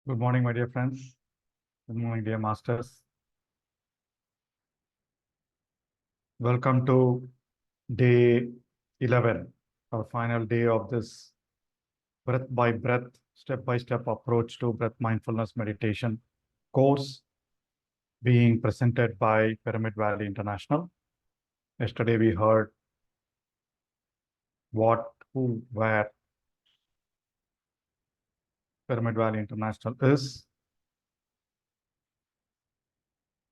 Good morning, my dear friends. Good morning, dear masters. Welcome to day 11, our final day of this breath by breath, step by step approach to breath mindfulness meditation course being presented by Pyramid Valley International. Yesterday, we heard what, who, where Pyramid Valley International is.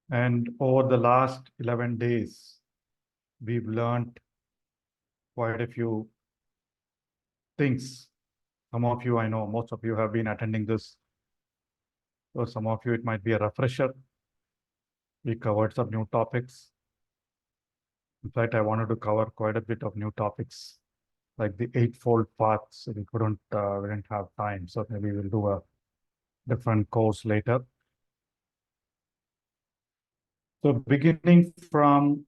And over the last 11 days, we've learned quite a few things. Some of you, I know, most of you have been attending this. For some of you, it might be a refresher. We covered some new topics. In fact, I wanted to cover quite a bit of new topics, like the eightfold paths. We didn't have time. So maybe we'll do a different course later. So beginning from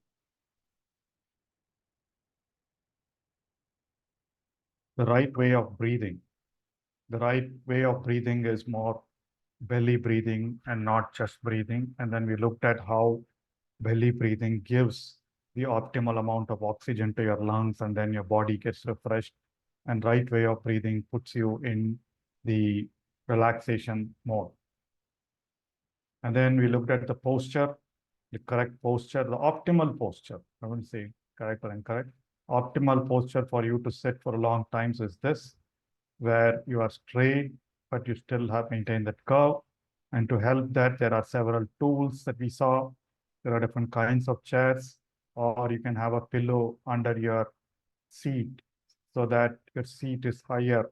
the right way of breathing. The right way of breathing is more belly breathing and not chest breathing. And then we looked at how belly breathing gives the optimal amount of oxygen to your lungs, and then your body gets refreshed. And right way of breathing puts you in the relaxation mode. And then we looked at the posture, the correct posture, the optimal posture. I wouldn't say correct or incorrect. Optimal posture for you to sit for a long time is this, where you are straight, but you still have maintained that curve. And to help that, there are several tools that we saw. There are different kinds of chairs, or you can have a pillow under your seat so that your seat is higher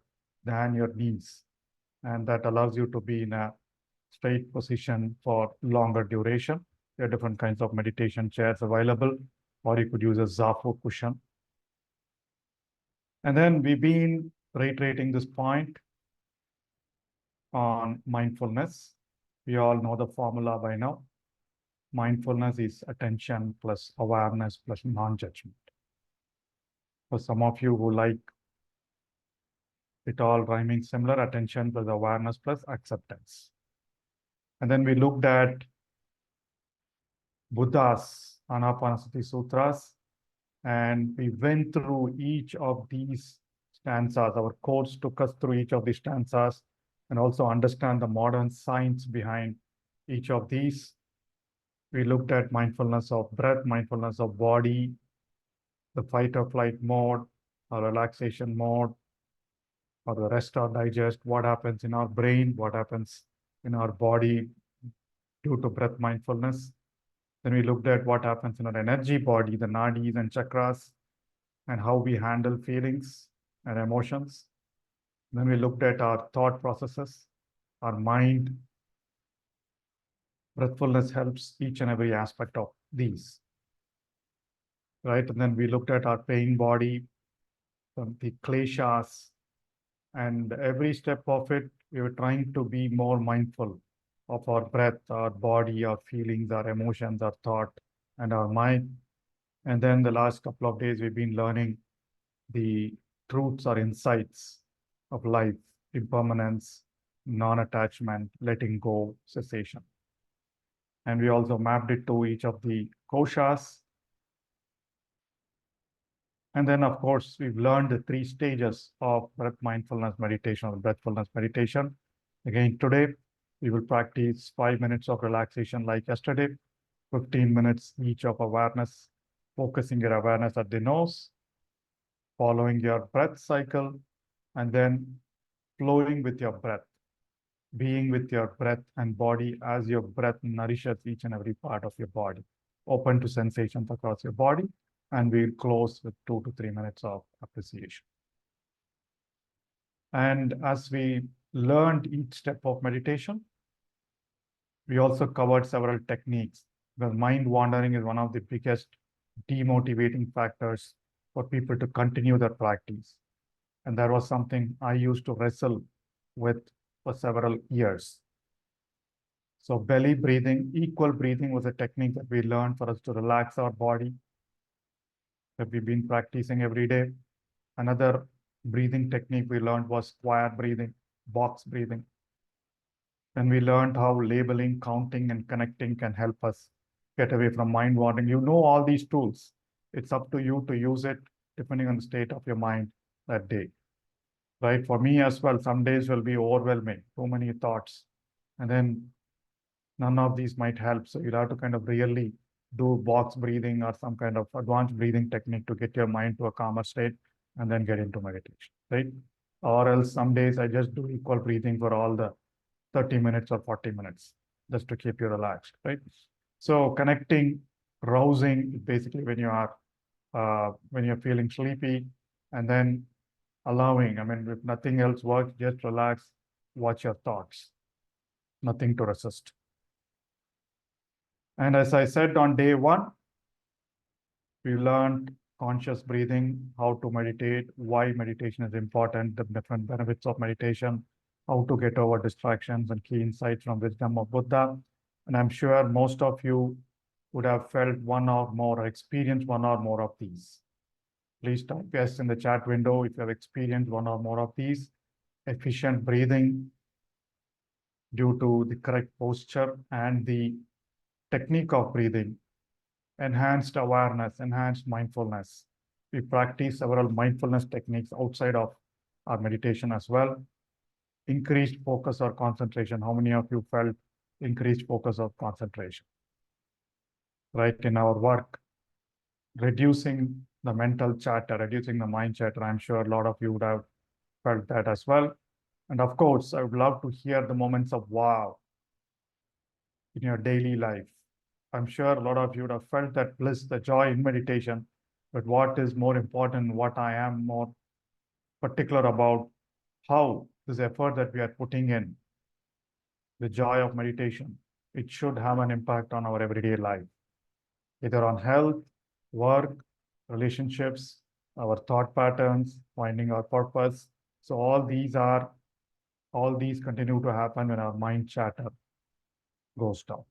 than your knees. And that allows you to be in a straight position for longer duration. There are different kinds of meditation chairs available, or you could use a Zafu cushion. And then we've been reiterating this point on mindfulness. We all know the formula by now. Mindfulness is attention plus awareness plus non-judgment. For some of you who like it all rhyming similar, attention plus awareness plus acceptance. And then we looked at Buddha's Anapanasati Sutras, and we went through each of these stanzas. Our course took us through each of these stanzas and also understand the modern science behind each of these. We looked at mindfulness of breath, mindfulness of body, the fight or flight mode, or relaxation mode, or the rest or digest, what happens in our brain, what happens in our body due to breath mindfulness. Then we looked at what happens in our energy body, the nadis and chakras, and how we handle feelings and emotions. Then we looked at our thought processes, our mind. Breathfulness helps each and every aspect of these. Right? And then we looked at our pain body, the kleshas, and every step of it, we were trying to be more mindful of our breath, our body, our feelings, our emotions, our thought, and our mind. And then the last couple of days, we've been learning the truths or insights of life, impermanence, non-attachment, letting go, cessation. And we also mapped it to each of the koshas. And then, of course, we've learned the 3 stages of breath mindfulness meditation or breathfulness meditation. Again, today, we will practice 5 minutes of relaxation like yesterday, 15 minutes each of awareness, focusing your awareness at the nose, following your breath cycle, and then flowing with your breath, being with your breath and body as your breath nourishes each and every part of your body, open to sensations across your body. And we'll close with 2 to 3 minutes of appreciation. And as we learned each step of meditation, we also covered several techniques, because mind wandering is one of the biggest demotivating factors for people to continue their practice. And that was something I used to wrestle with for several years. So belly breathing, equal breathing was a technique that we learned for us to relax our body, that we've been practicing every day. Another breathing technique we learned was quiet breathing, box breathing, And we learned how labeling, counting, and connecting can help us get away from mind wandering. You know all these tools. It's up to you to use it depending on the state of your mind that day. Right? For me as well, some days will be overwhelming, too many thoughts. And then none of these might help. So you'll have to kind of really do box breathing or some kind of advanced breathing technique to get your mind to a calmer state and then get into meditation, right? Or else some days I just do equal breathing for all the 30 minutes or 40 minutes just to keep you relaxed, right? So connecting, rousing, basically when you're feeling sleepy, and then allowing, I mean, if nothing else works, just relax, watch your thoughts, nothing to resist. And as I said on day one, we learned conscious breathing, how to meditate, why meditation is important, the different benefits of meditation, how to get over distractions and key insights from wisdom of Buddha. And I'm sure most of you would have felt one or more, or experienced one or more of these. Please type yes in the chat window if you have experienced one or more of these. Efficient breathing due to the correct posture and the technique of breathing, enhanced awareness, enhanced mindfulness. We practice several mindfulness techniques outside of our meditation as well. Increased focus or concentration. How many of you felt increased focus or concentration? Right, in our work, reducing the mental chatter, reducing the mind chatter. I'm sure a lot of you would have felt that as well. And of course, I would love to hear the moments of wow in your daily life. I'm sure a lot of you would have felt that bliss, the joy in meditation. But what is more important, what I am more particular about, how this effort that we are putting in, the joy of meditation, it should have an impact on our everyday life, either on health, work, relationships, our thought patterns, finding our purpose. So all these continue to happen when our mind chatter goes down.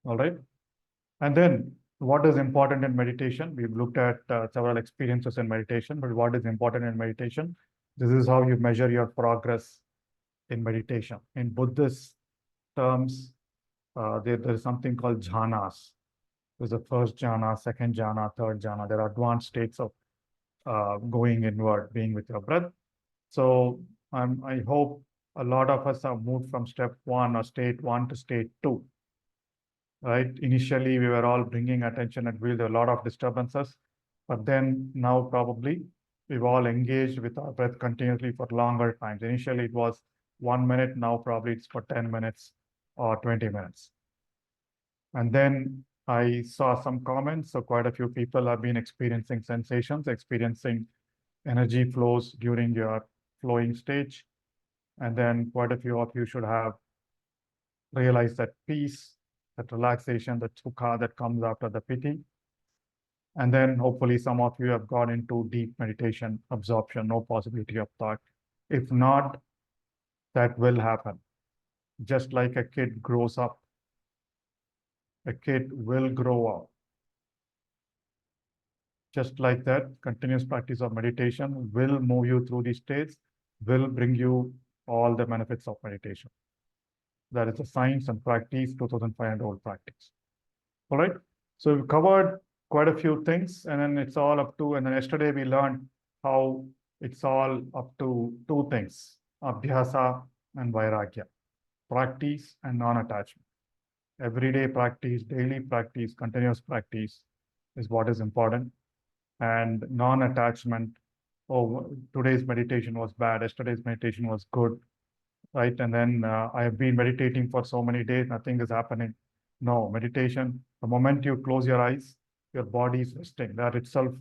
All right. And then what is important in meditation? We've looked at several experiences in meditation, but what is important in meditation? This is how you measure your progress in meditation. In Buddhist terms, there is something called jhanas. There's a first jhana, second jhana, third jhana. There are advanced states of going inward, being with your breath. So I hope a lot of us have moved from step one or state one to state two. Right? Initially, we were all bringing attention and there were a lot of disturbances, but then now probably we've all engaged with our breath continuously for longer times. Initially, it was 1 minute. Now probably it's for 10 minutes or 20 minutes. And then I saw some comments. So quite a few people have been experiencing sensations, experiencing energy flows during your flowing stage. And then quite a few of you should have realized that peace, that relaxation, the sukha that comes after the piti. And then hopefully some of you have gone into deep meditation, absorption, no possibility of thought. If not, that will happen. Just like a kid grows up, a kid will grow up. Just like that, continuous practice of meditation will move you through these states, will bring you all the benefits of meditation. That is a science and practice, 2,500-old practice. All right. So we've covered quite a few things, and then it's all up to, and then yesterday we learned how it's all up to two things, abhyasa and vairagya, practice and non-attachment. Everyday practice, daily practice, continuous practice is what is important. And non-attachment, oh, today's meditation was bad, yesterday's meditation was good, right? And then I have been meditating for so many days, nothing is happening. No, meditation, the moment you close your eyes, your body is resting. That itself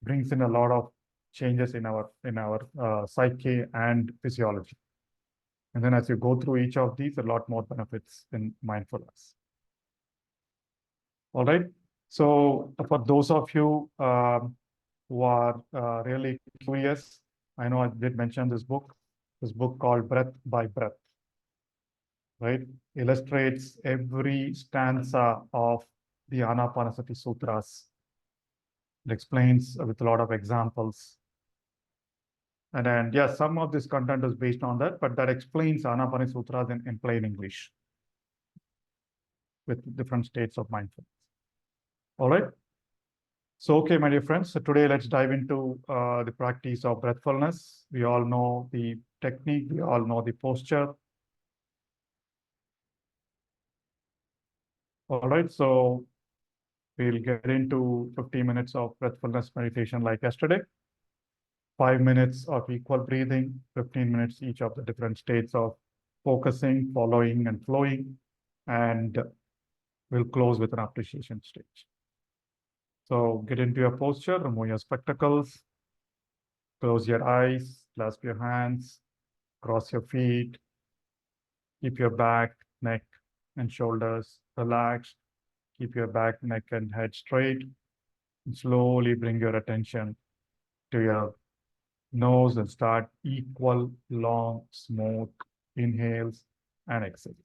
brings in a lot of changes in our psyche and physiology. And then as you go through each of these, a lot more benefits in mindfulness. All right. So for those of you who are really curious, I know I did mention this book called Breath by Breath, right? Illustrates every stanza of the Anapanasati Sutras. It explains with a lot of examples And then, yes, some of this content is based on that, but that explains Anapani Sutras in plain English with different states of mindfulness. All right. So, okay, my dear friends, so today let's dive into the practice of breathfulness. We all know the technique, we all know the posture. All right, so we'll get into 15 minutes of breathfulness meditation like yesterday. 5 minutes of equal breathing, 15 minutes each of the different states of focusing, following, and flowing. And we'll close with an appreciation stage. So get into your posture, remove your spectacles, close your eyes, clasp your hands, cross your feet, keep your back, neck, and shoulders relaxed. Keep your back, neck, and head straight. And slowly bring your attention to your nose and start equal, long, smooth inhales and exhales.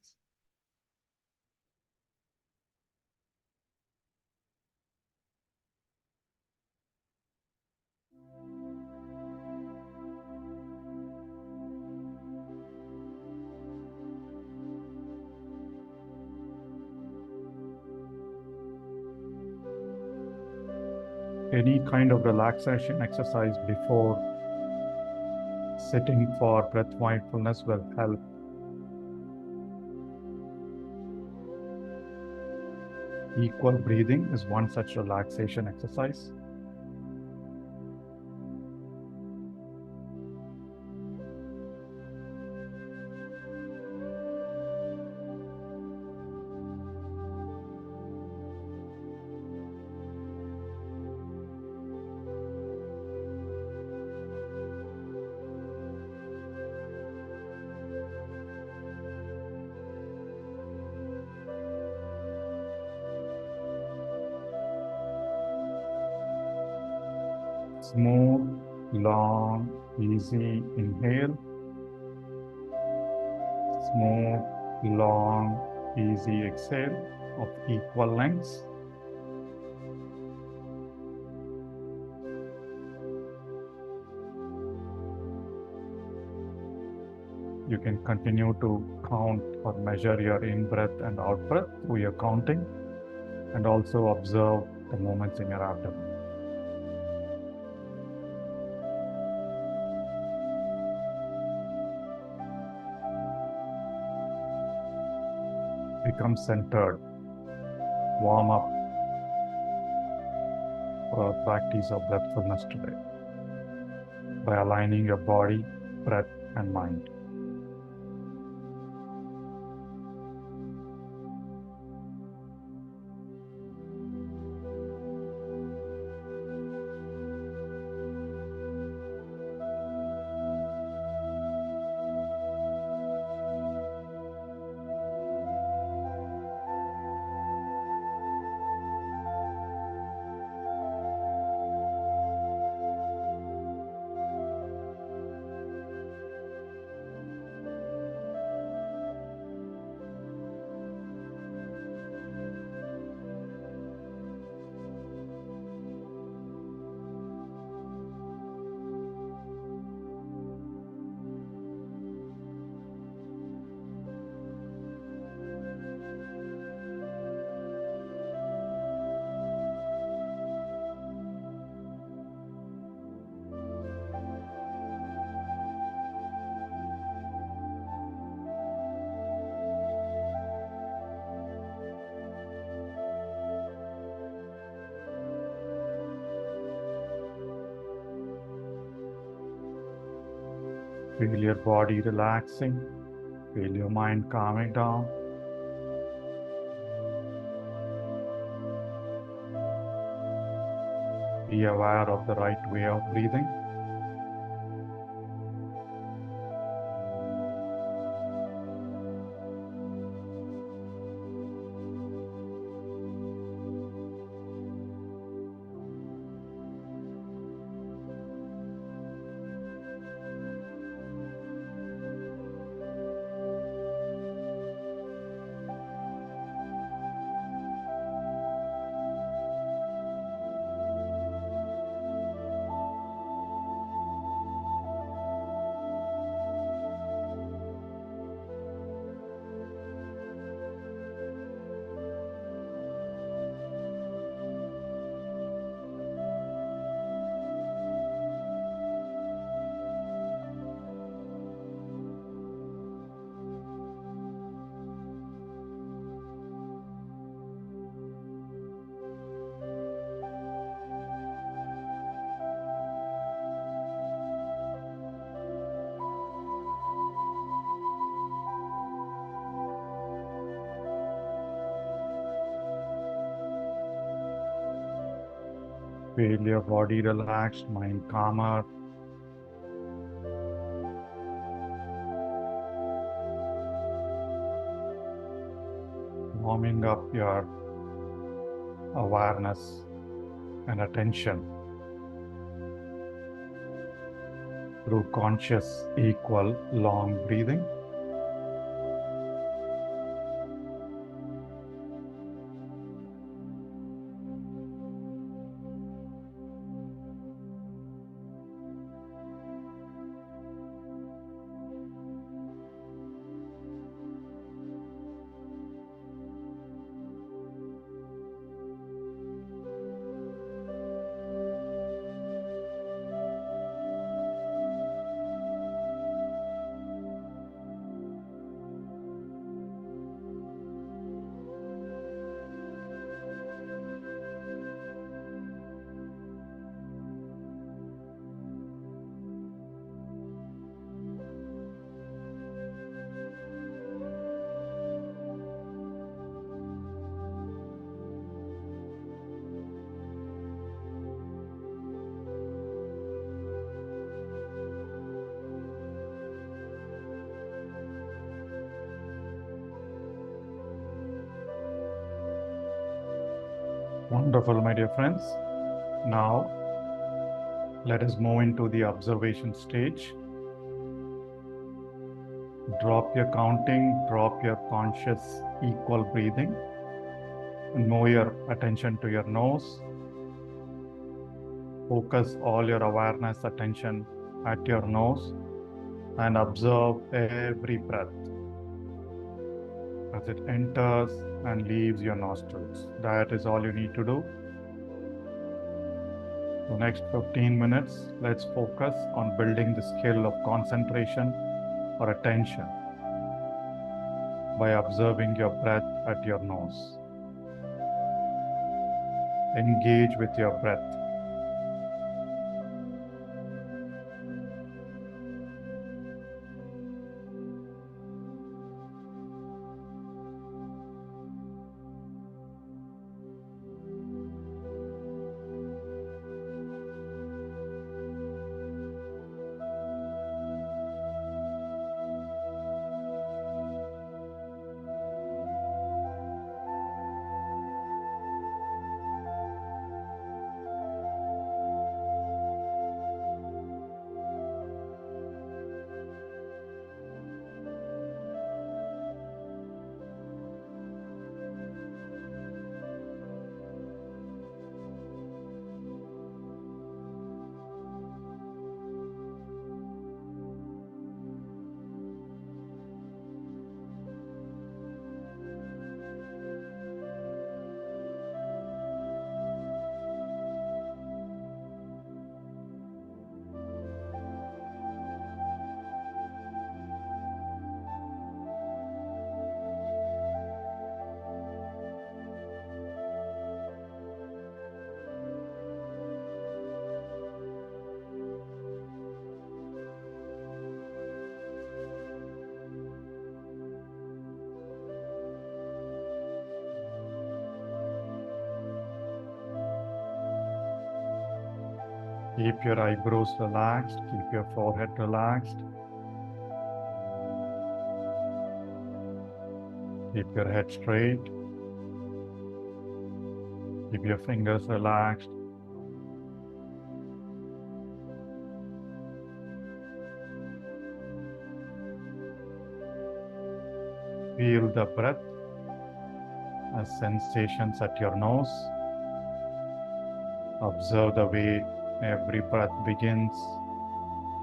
Any kind of relaxation exercise before sitting for breath mindfulness will help. Equal breathing is one such relaxation exercise. Smooth, long, easy inhale. Smooth, long, easy exhale of equal lengths. You can continue to count or measure your in-breath and out-breath through your counting, and also observe the movements in your abdomen. Become centered. Warm up for our practice of breathfulness today by aligning your body, breath, and mind. Feel your body relaxing. Feel your mind calming down. Be aware of the right way of breathing. Feel your body relaxed, mind calmer. Warming up your awareness and attention through conscious, equal, long breathing. Wonderful, my dear friends. Now, let us move into the observation stage. Drop your counting, drop your conscious, equal breathing, and move your attention to your nose. Focus all your awareness, attention at your nose, and observe every breath as it enters and leaves your nostrils. That is all you need to do. The next 15 minutes, let's focus on building the skill of concentration or attention by observing your breath at your nose. Engage with your breath. Keep your eyebrows relaxed, keep your forehead relaxed. Keep your head straight. Keep your fingers relaxed. Feel the breath as sensations at your nose. Observe the way every breath begins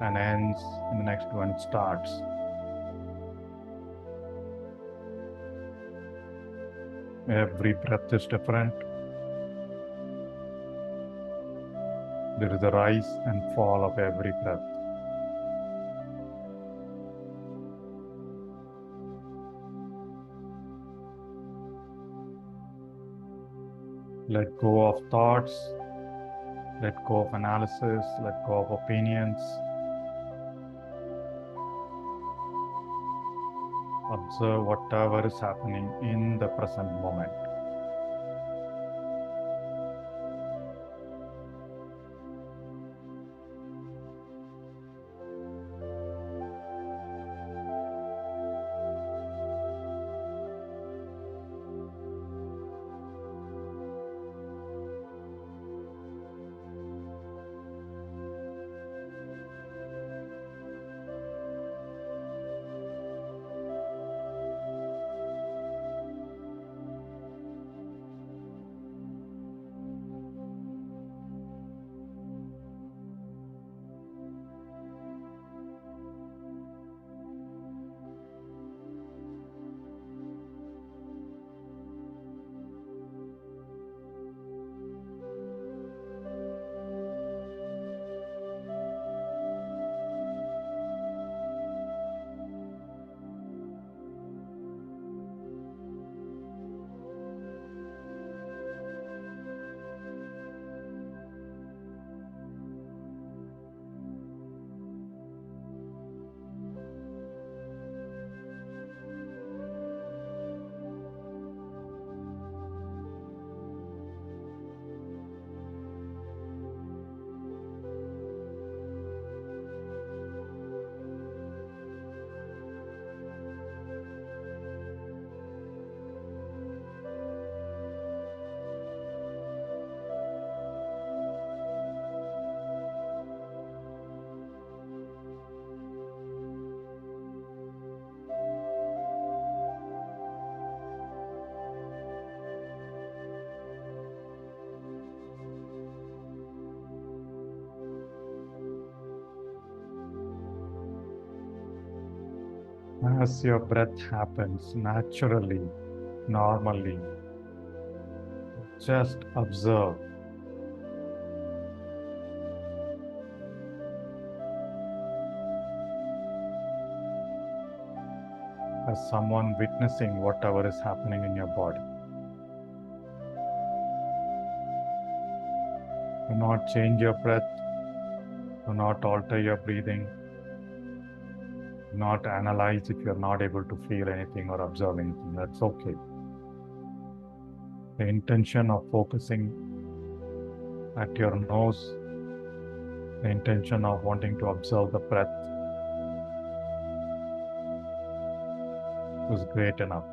and ends and the next one starts. Every breath is different. There is a rise and fall of every breath. Let go of thoughts, let go of analysis, let go of opinions. Observe whatever is happening in the present moment. As your breath happens naturally, normally, just observe as someone witnessing whatever is happening in your body. Do not change your breath. Do not alter your breathing. Do not analyze if you're not able to feel anything or observe anything. That's okay. The intention of focusing at your nose, the intention of wanting to observe the breath was great enough.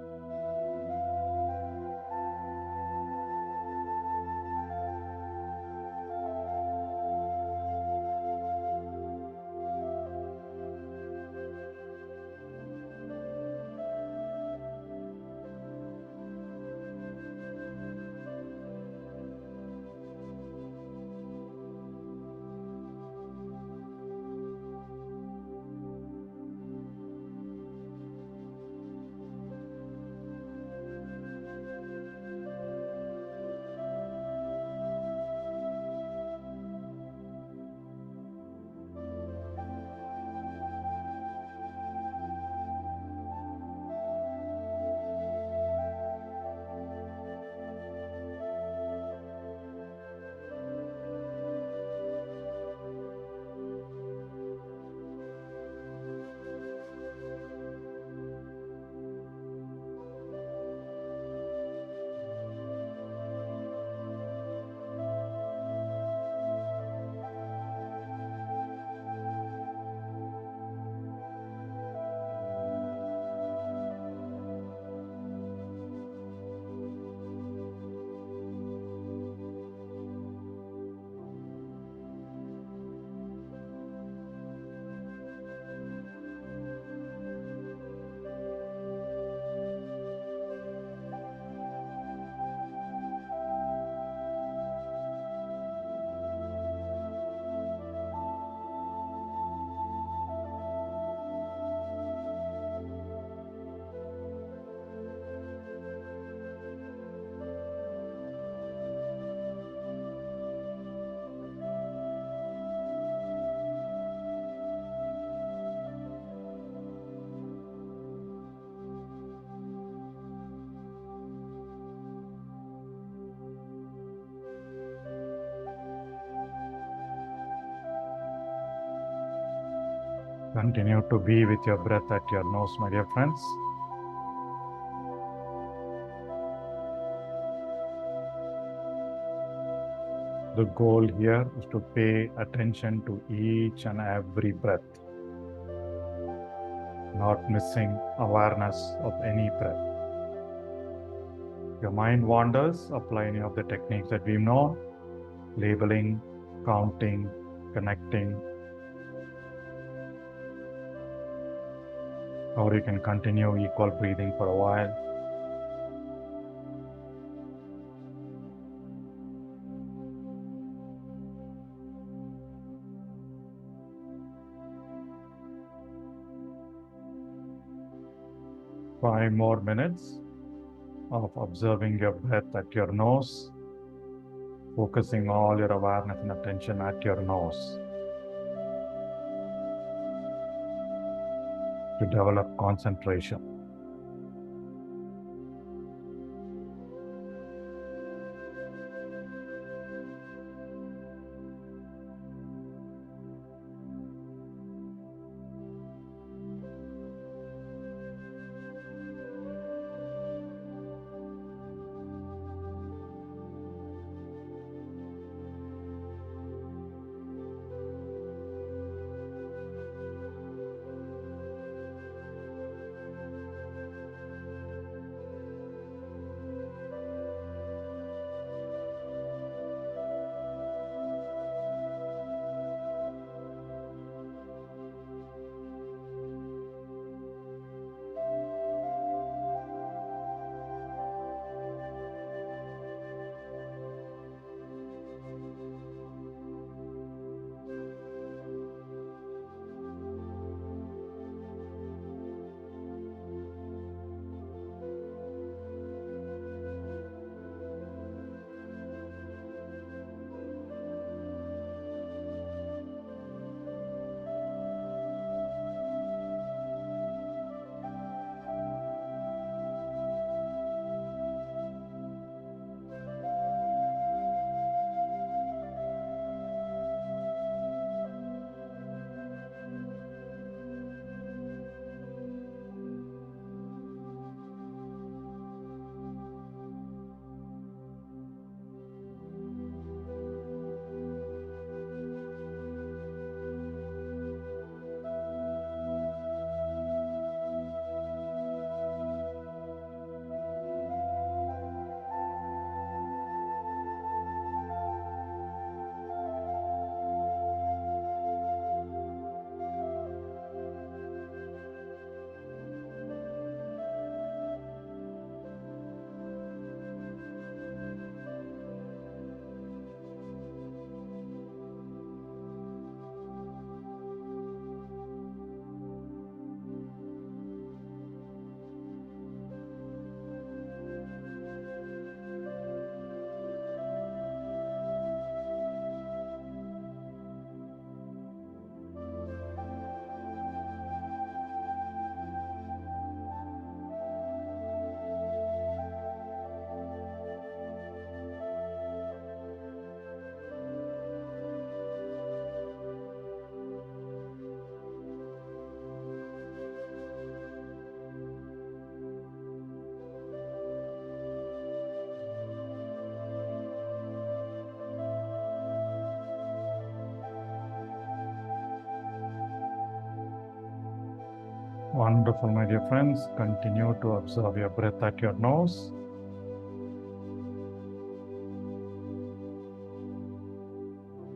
Continue to be with your breath at your nose, my dear friends. The goal here is to pay attention to each and every breath, not missing awareness of any breath. Your mind wanders, apply any of the techniques that we know, labeling, counting, connecting, or you can continue equal breathing for a while. Five more minutes of observing your breath at your nose, focusing all your awareness and attention at your nose to develop concentration. Wonderful, my dear friends. Continue to observe your breath at your nose.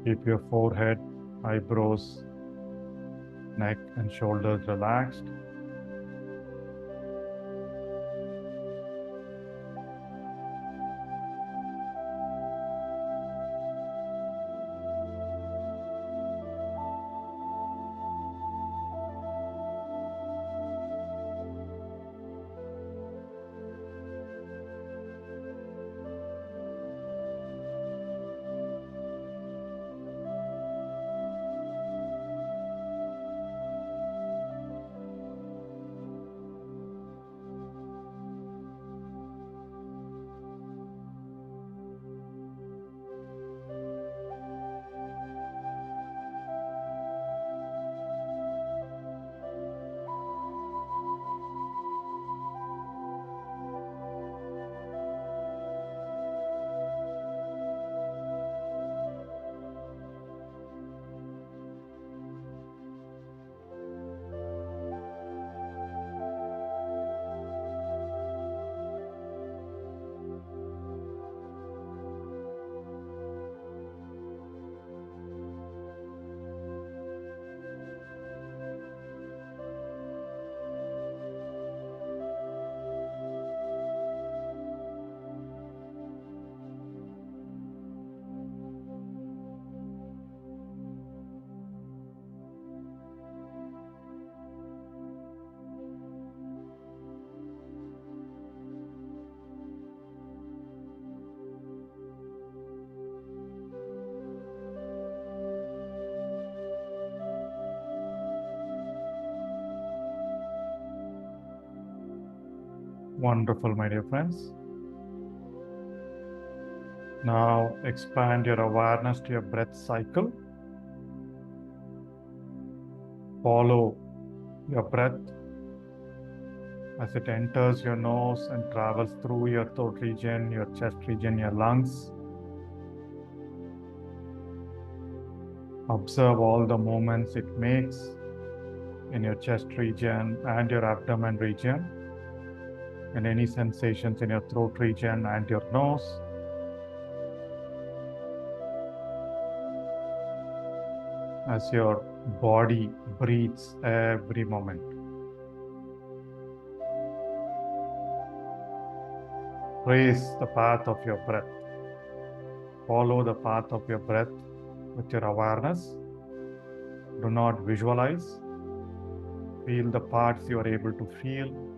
Keep your forehead, eyebrows, neck, and shoulders relaxed. Wonderful, my dear friends. Now expand your awareness to your breath cycle. Follow your breath as it enters your nose and travels through your throat region, your chest region, your lungs. Observe all the movements it makes in your chest region and your abdomen region, and any sensations in your throat region and your nose. As your body breathes every moment. Trace the path of your breath. Follow the path of your breath with your awareness. Do not visualize. Feel the parts you are able to feel.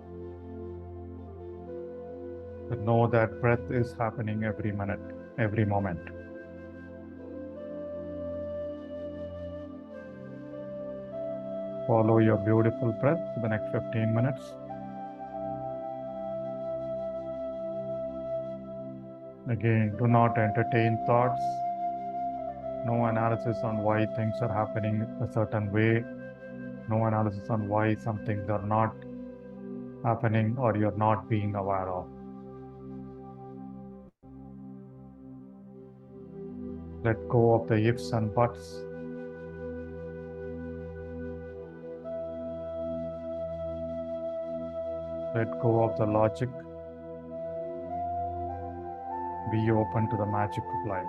But know that breath is happening every minute, every moment. Follow your beautiful breath for the next 15 minutes. Again, do not entertain thoughts. No analysis on why things are happening a certain way. No analysis on why some things are not happening or you're not being aware of. Let go of the ifs and buts. Let go of the logic. Be open to the magic of life.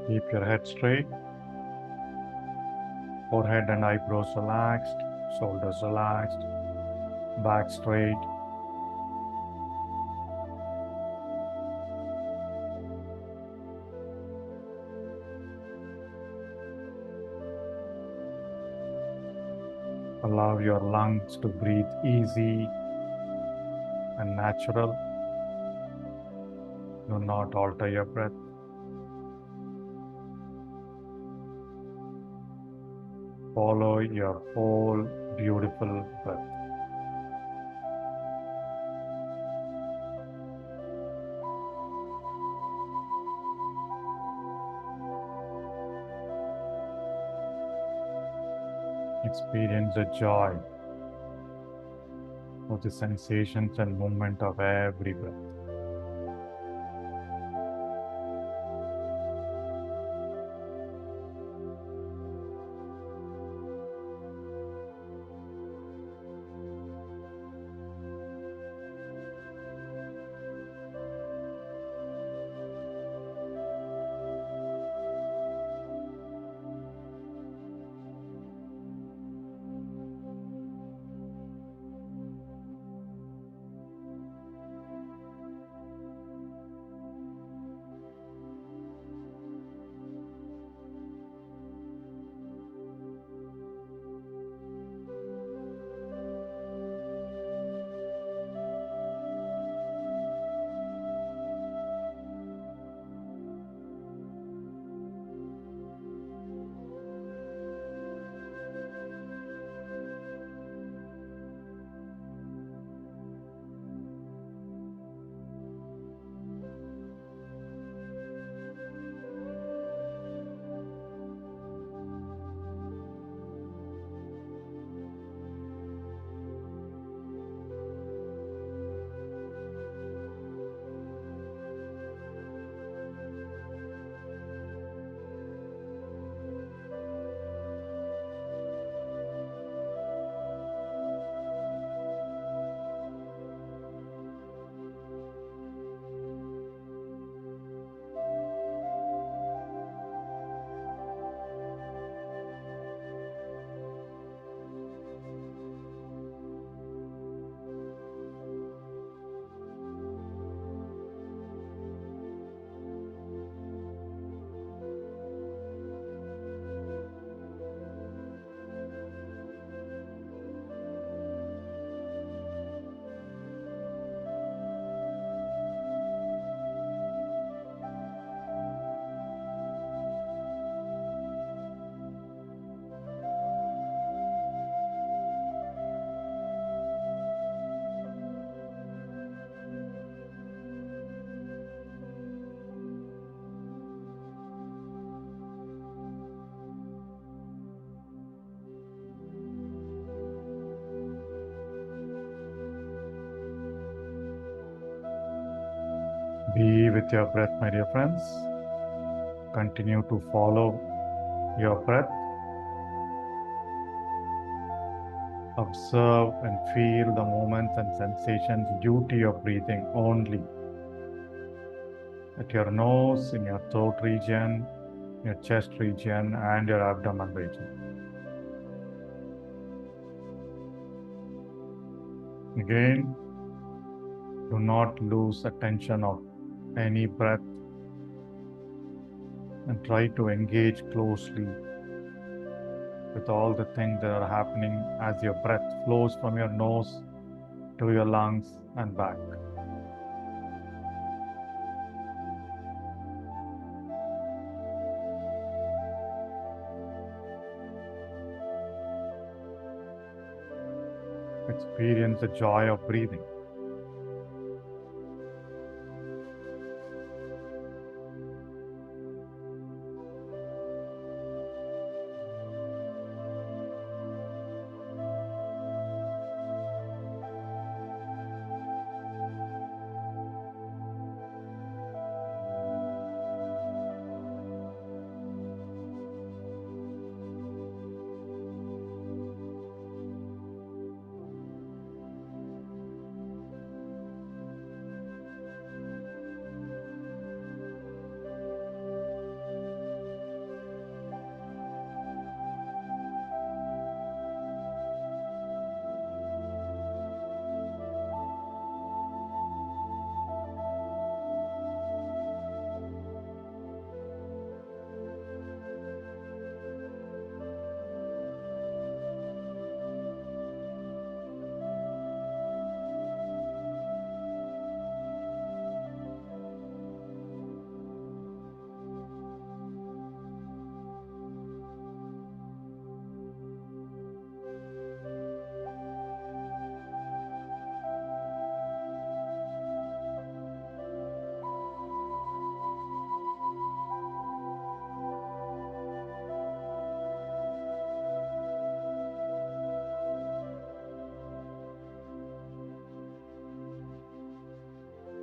Keep your head straight, forehead and eyebrows relaxed, shoulders relaxed, back straight. Allow your lungs to breathe easy and natural. Do not alter your breath. Follow your whole beautiful breath. Experience the joy of the sensations and movement of every breath. Be with your breath, my dear friends. Continue to follow your breath. Observe and feel the movements and sensations due to your breathing only. At your nose, in your throat region, your chest region, and your abdomen region. Again, do not lose attention of any breath and try to engage closely with all the things that are happening as your breath flows from your nose to your lungs and back. Experience the joy of breathing.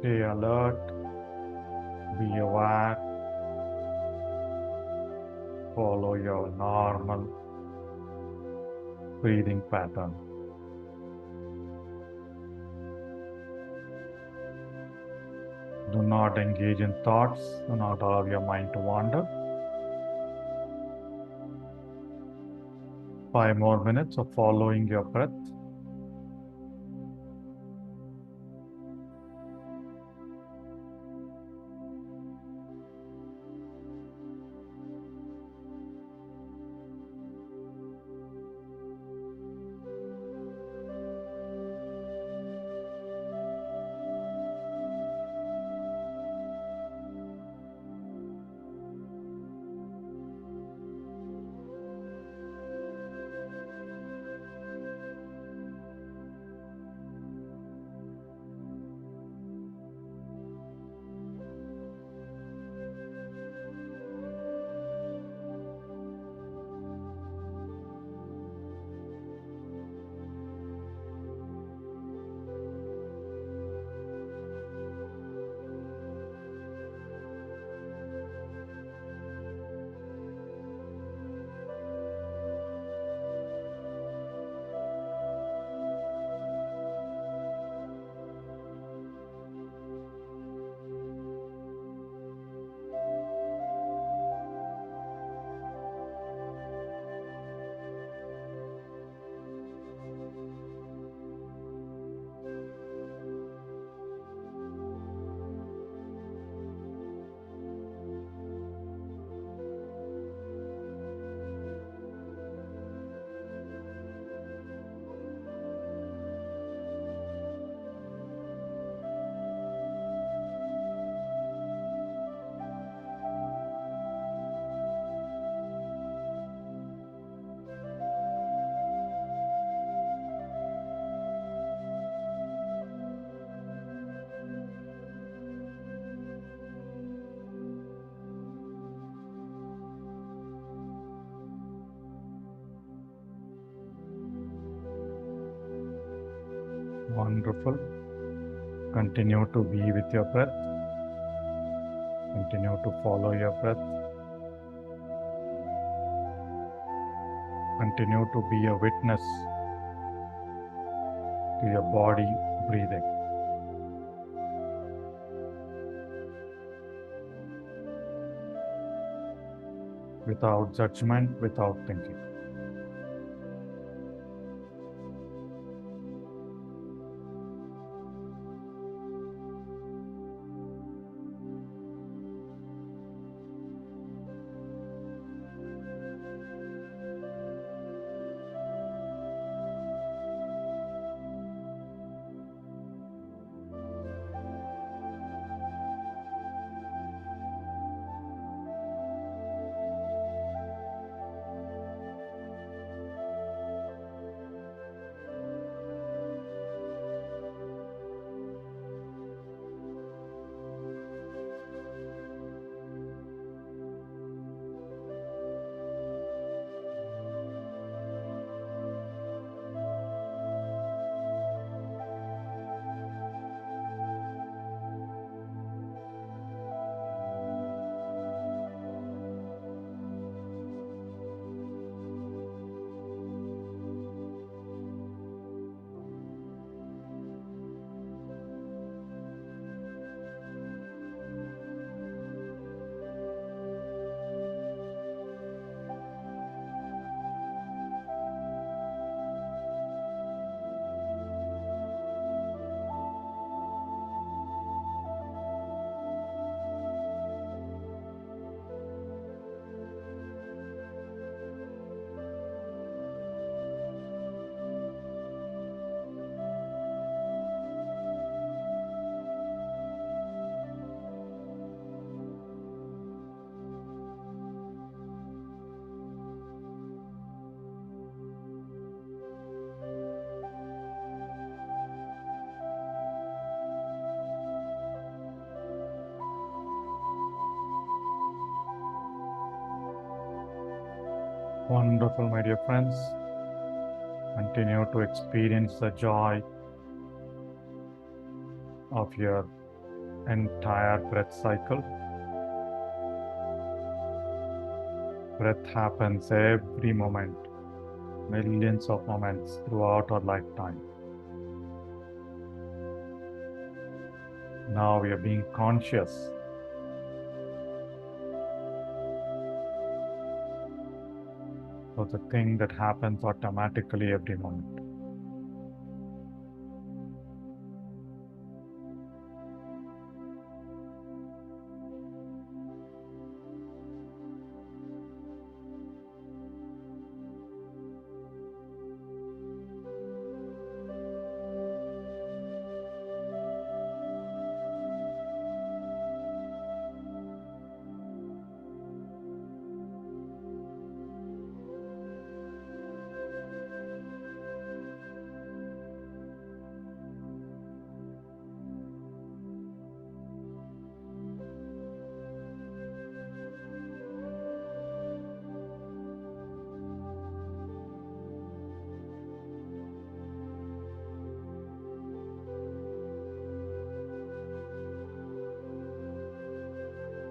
Stay alert, be aware, follow your normal breathing pattern. Do not engage in thoughts, do not allow your mind to wander. 5 more minutes of following your breath. Wonderful. Continue to be with your breath. Continue to follow your breath. Continue to be a witness to your body breathing. Without judgment, without thinking. Wonderful, my dear friends. Continue to experience the joy of your entire breath cycle. Breath happens every moment, millions of moments throughout our lifetime. Now we are being conscious of the thing that happens automatically every moment.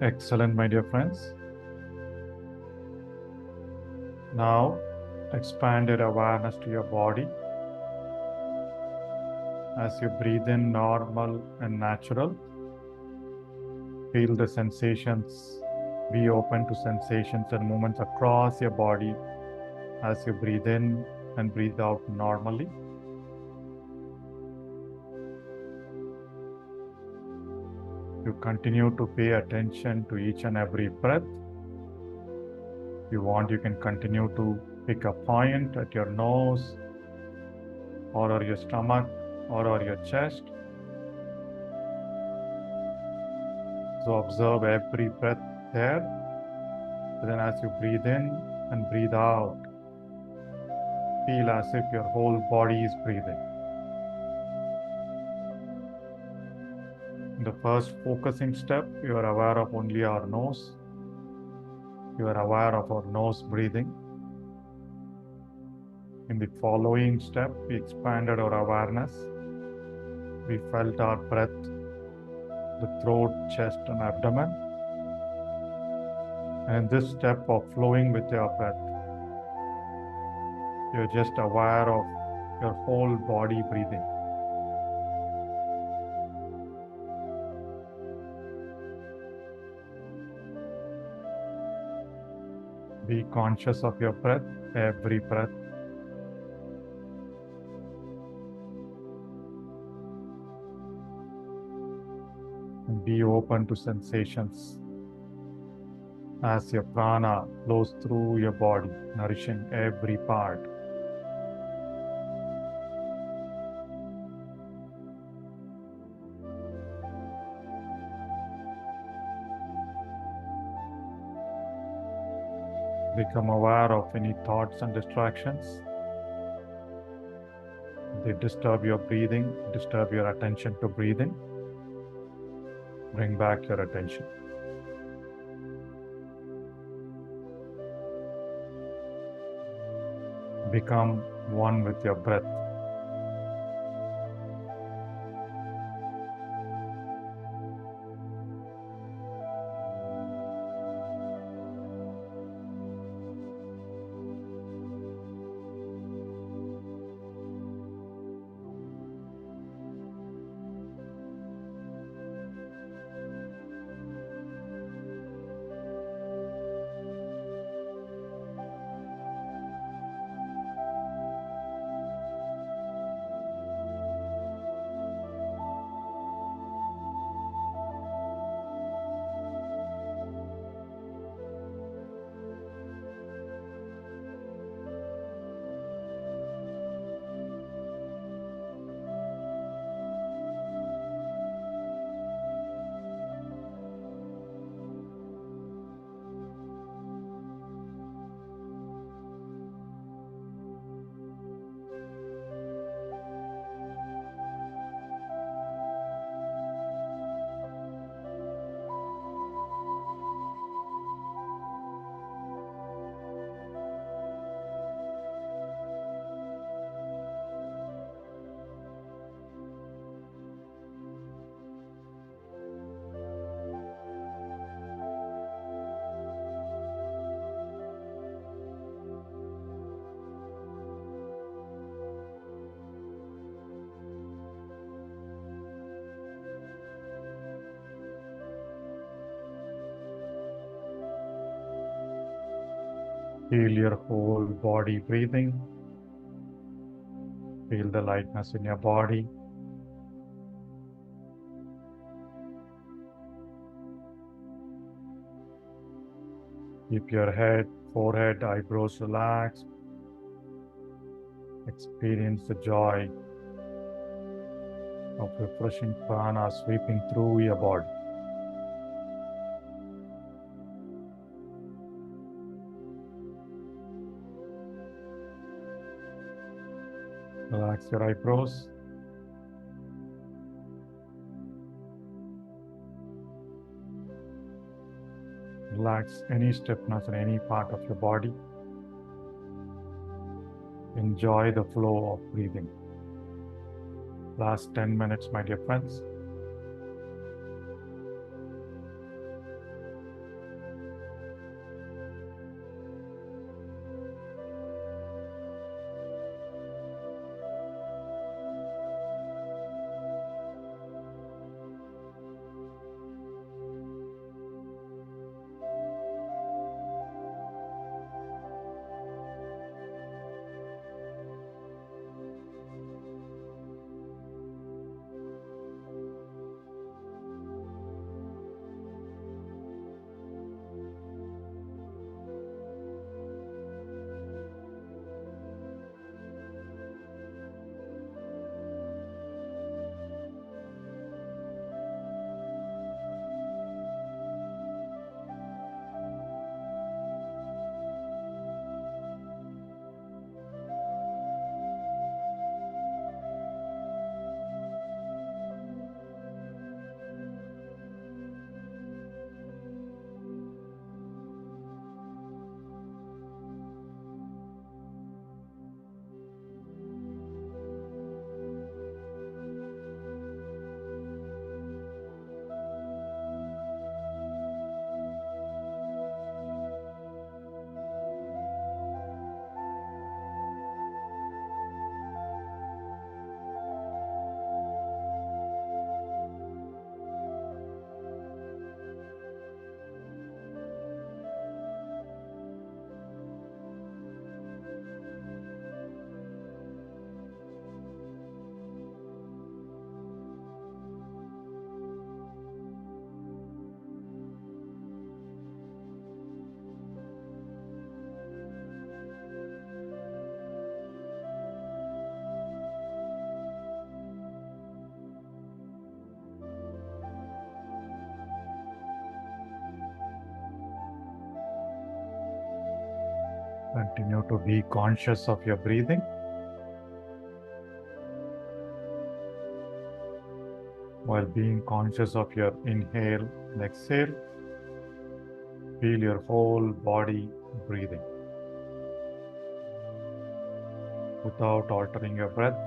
Excellent, my dear friends. Now, expand your awareness to your body. As you breathe in normal and natural, feel the sensations. Be open to sensations and movements across your body as you breathe in and breathe out normally. You continue to pay attention to each and every breath. If you want, you can continue to pick a point at your nose or your stomach or your chest. So observe every breath there. Then as you breathe in and breathe out, feel as if your whole body is breathing. In the first focusing step, you are aware of only our nose. You are aware of our nose breathing. In the following step, we expanded our awareness. We felt our breath, the throat, chest, and abdomen. And in this step of flowing with your breath, you're just aware of your whole body breathing. Be conscious of your breath, every breath. And be open to sensations as your prana flows through your body, nourishing every part. Become aware of any thoughts and distractions. They disturb your breathing, disturb your attention to breathing. Bring back your attention. Become one with your breath. Feel your whole body breathing. Feel the lightness in your body. Keep your head, forehead, eyebrows relaxed. Experience the joy of refreshing prana sweeping through your body. Relax your eyebrows. Relax any stiffness in any part of your body. Enjoy the flow of breathing. Last 10 minutes, my dear friends. Continue to be conscious of your breathing. While being conscious of your inhale and exhale, feel your whole body breathing. Without altering your breath,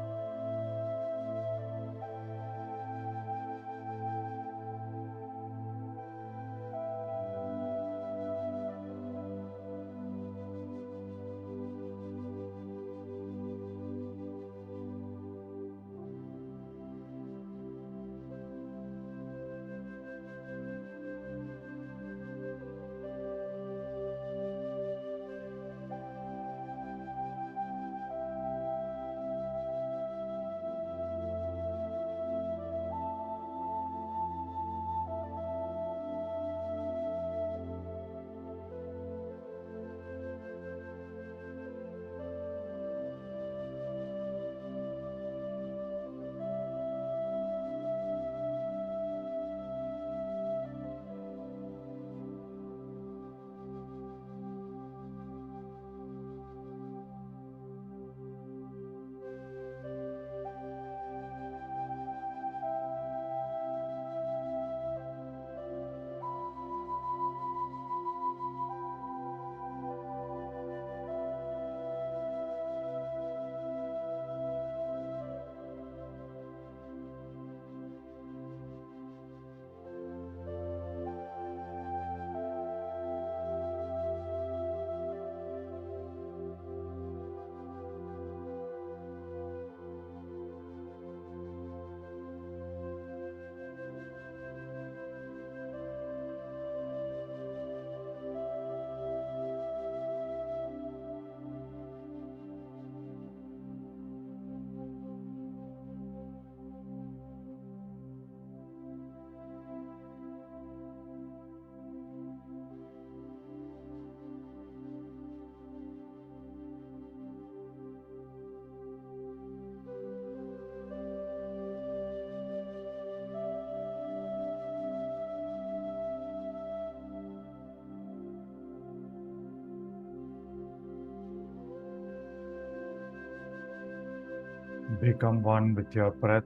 Become one with your breath.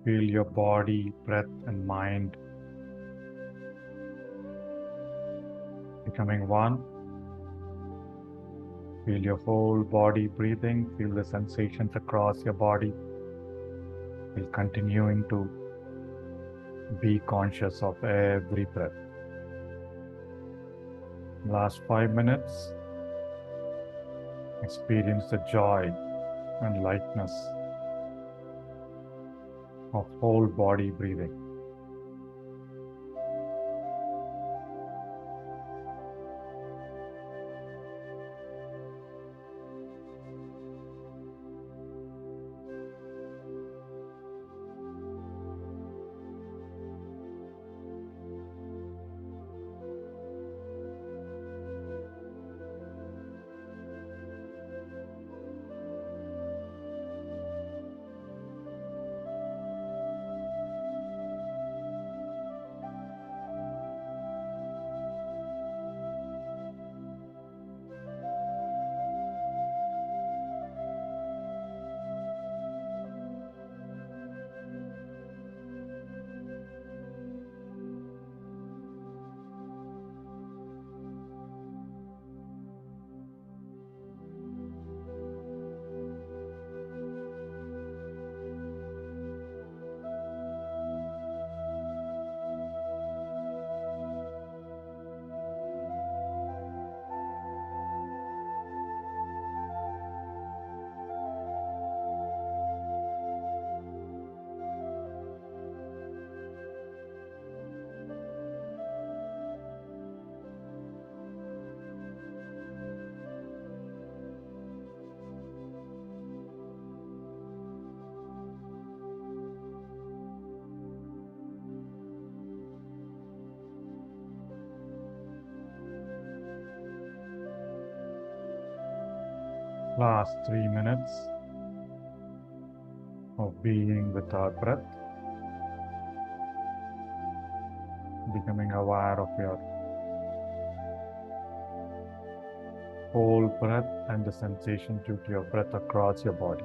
Feel your body, breath, and mind becoming one. Feel your whole body breathing. Feel the sensations across your body. Feel continuing to be conscious of every breath. Last 5 minutes, experience the joy and lightness of whole body breathing. Last 3 minutes of being with our breath, becoming aware of your whole breath and the sensation due to your breath across your body.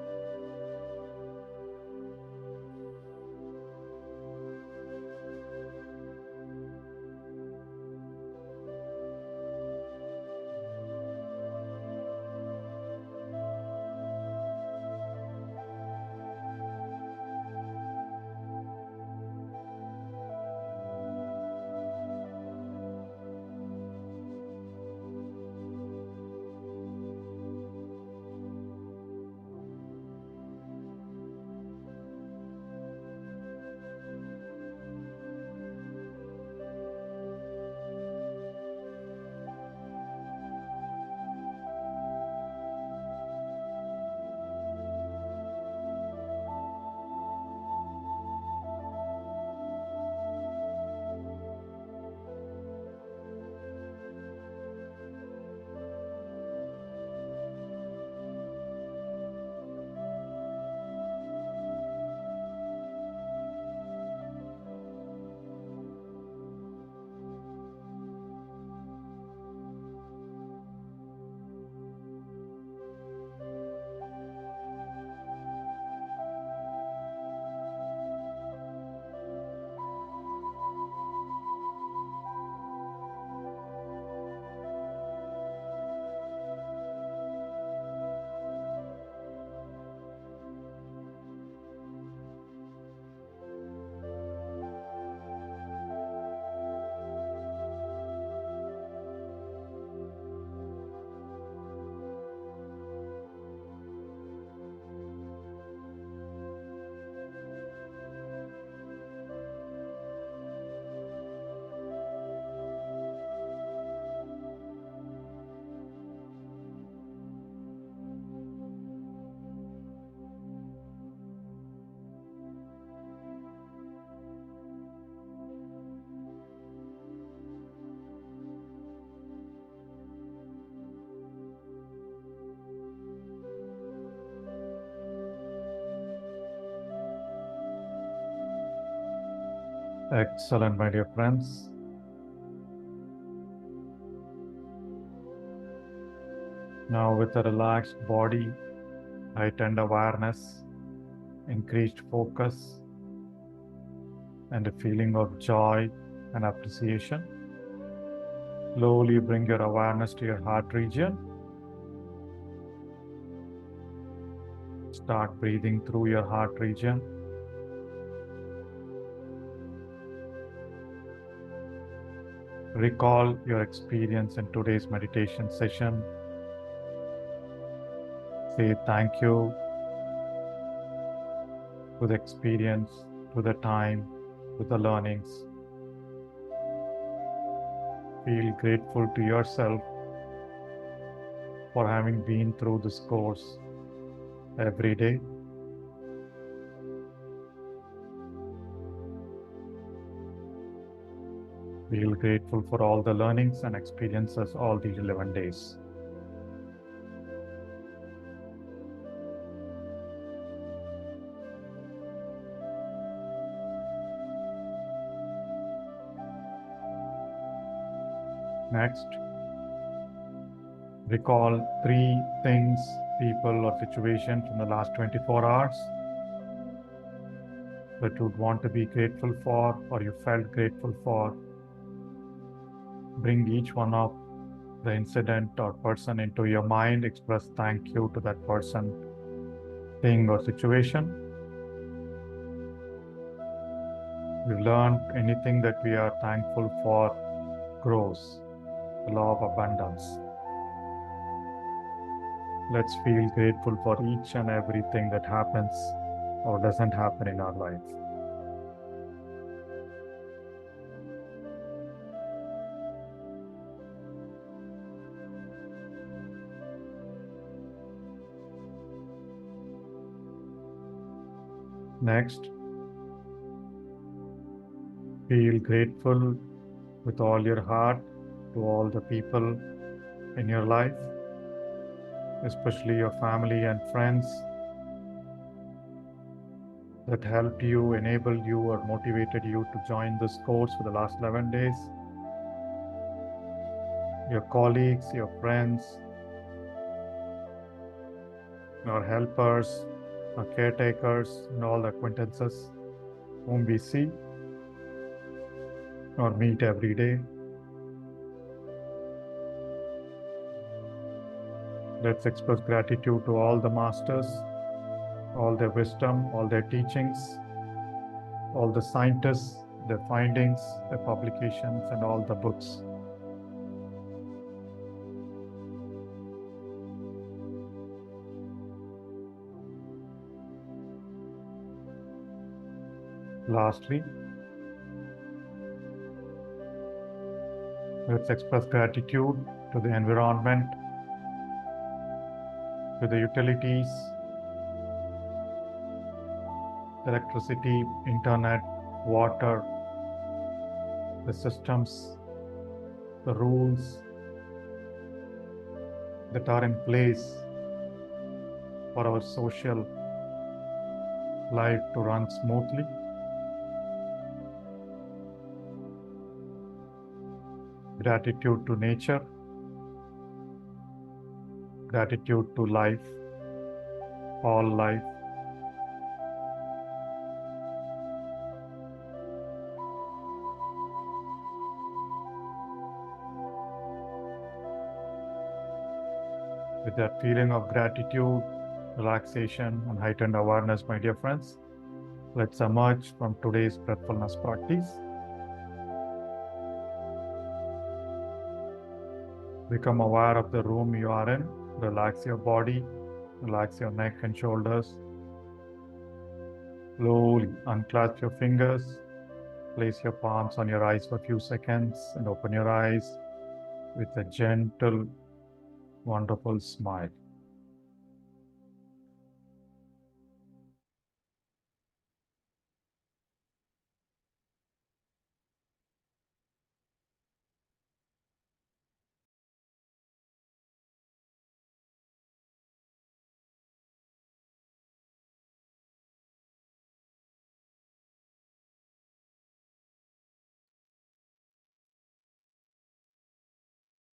Excellent, my dear friends. Now, with a relaxed body, heightened awareness, increased focus, and a feeling of joy and appreciation, slowly bring your awareness to your heart region. Start breathing through your heart region. Recall your experience in today's meditation session. Say thank you to the experience, to the time, to the learnings. Feel grateful to yourself for having been through this course every day. Feel grateful for all the learnings and experiences all these 11 days. Next, recall 3 things, people, or situations from the last 24 hours that you would want to be grateful for or you felt grateful for. Bring each one of the incident or person into your mind. Express thank you to that person, thing, or situation. We've learned anything that we are thankful for grows. The law of abundance. Let's feel grateful for each and everything that happens or doesn't happen in our life. Next, feel grateful with all your heart to all the people in your life, especially your family and friends that helped you, enabled you, or motivated you to join this course for the last 11 days. Your colleagues, your friends, your helpers, our caretakers, and all the acquaintances whom we see or meet every day. Let's express gratitude to all the masters, all their wisdom, all their teachings, all the scientists, their findings, their publications, and all the books. Lastly, let's express gratitude to the environment, to the utilities, electricity, internet, water, the systems, the rules that are in place for our social life to run smoothly. Gratitude to nature, gratitude to life, all life. With that feeling of gratitude, relaxation, and heightened awareness, my dear friends, let's emerge from today's breathfulness practice. Become aware of the room you are in. Relax your body, relax your neck and shoulders. Slowly unclasp your fingers, place your palms on your eyes for a few seconds, and open your eyes with a gentle, wonderful smile.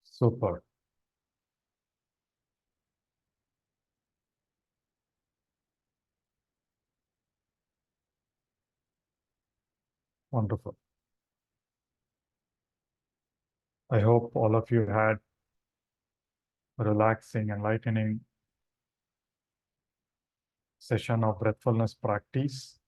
Super. Wonderful. I hope all of you had a relaxing, enlightening session of breathfulness practice.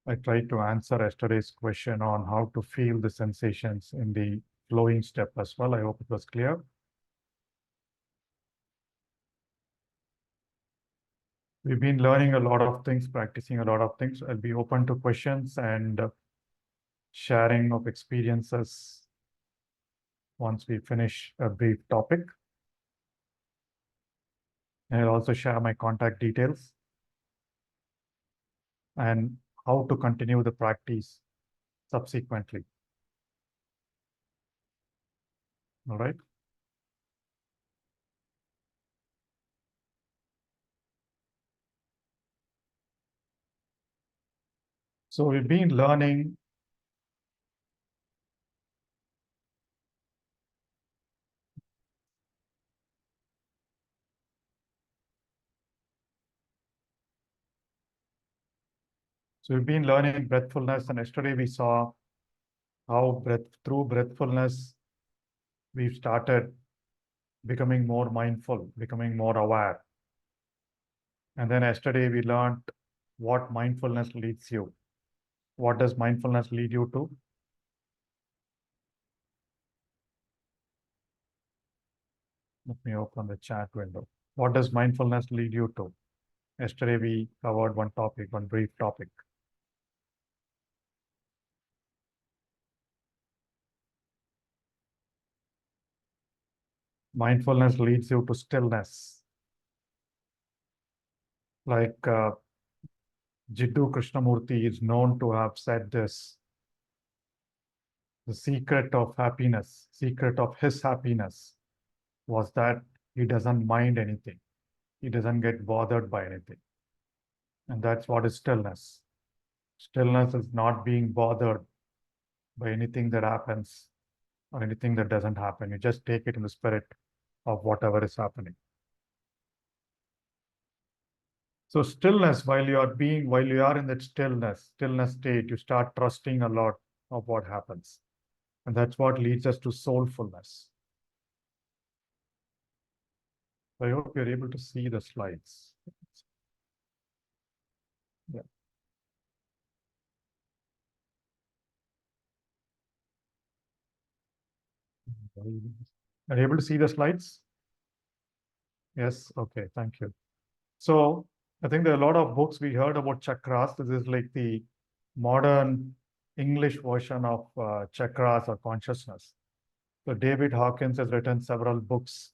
I tried to answer yesterday's question on how to feel the sensations in the flowing step as well. I hope it was clear. We've been learning a lot of things, practicing a lot of things. I'll be open to questions and sharing of experiences once we finish a brief topic. And I'll also share my contact details and how to continue the practice subsequently. All right. So we've been learning breathfulness, and yesterday we saw how through breathfulness we've started becoming more mindful, becoming more aware. And then yesterday we learned what mindfulness leads you. What does mindfulness lead you to? Let me open the chat window. What does mindfulness lead you to? Yesterday we covered one topic, one brief topic. Mindfulness leads you to stillness. Like Jiddu Krishnamurti is known to have said this. The secret of happiness, secret of his happiness was that he doesn't mind anything. He doesn't get bothered by anything. And that's what is stillness. Stillness is not being bothered by anything that happens or anything that doesn't happen. You just take it in the spirit of whatever is happening. So stillness, while you are in that stillness state, you start trusting a lot of what happens. And that's what leads us to soulfulness. I hope you're able to see the slides. Yeah. Are you able to see the slides? Yes. Okay. Thank you. So I think there are a lot of books we heard about chakras. This is like the modern English version of chakras or consciousness. So David Hawkins has written several books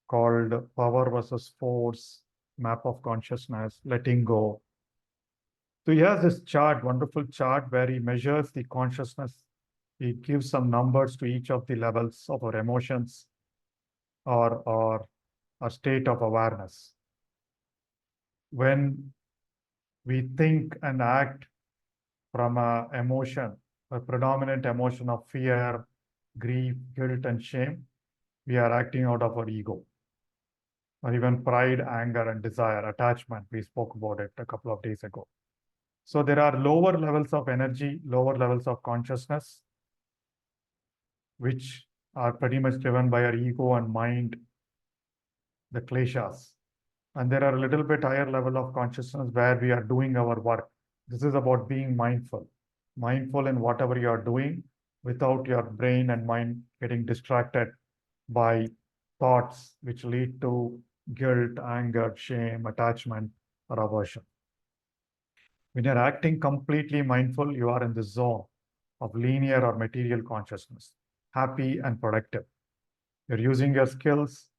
called Power versus Force, Map of Consciousness, Letting Go. So he has this chart, wonderful chart, where he measures the consciousness. He gives some numbers to each of the levels of our emotions or a state of awareness. When we think and act from a emotion, a predominant emotion of fear, grief, guilt, and shame, we are acting out of our ego. Or even pride, anger, and desire, attachment. We spoke about it a couple of days ago. So there are lower levels of energy, lower levels of consciousness, which are pretty much driven by our ego and mind, the kleshas. And there are a little bit higher level of consciousness where we are doing our work. This is about being mindful. Mindful in whatever you are doing without your brain and mind getting distracted by thoughts which lead to guilt, anger, shame, attachment, or aversion. When you're acting completely mindful, you are in the zone of linear or material consciousness, happy and productive. You're using your skills.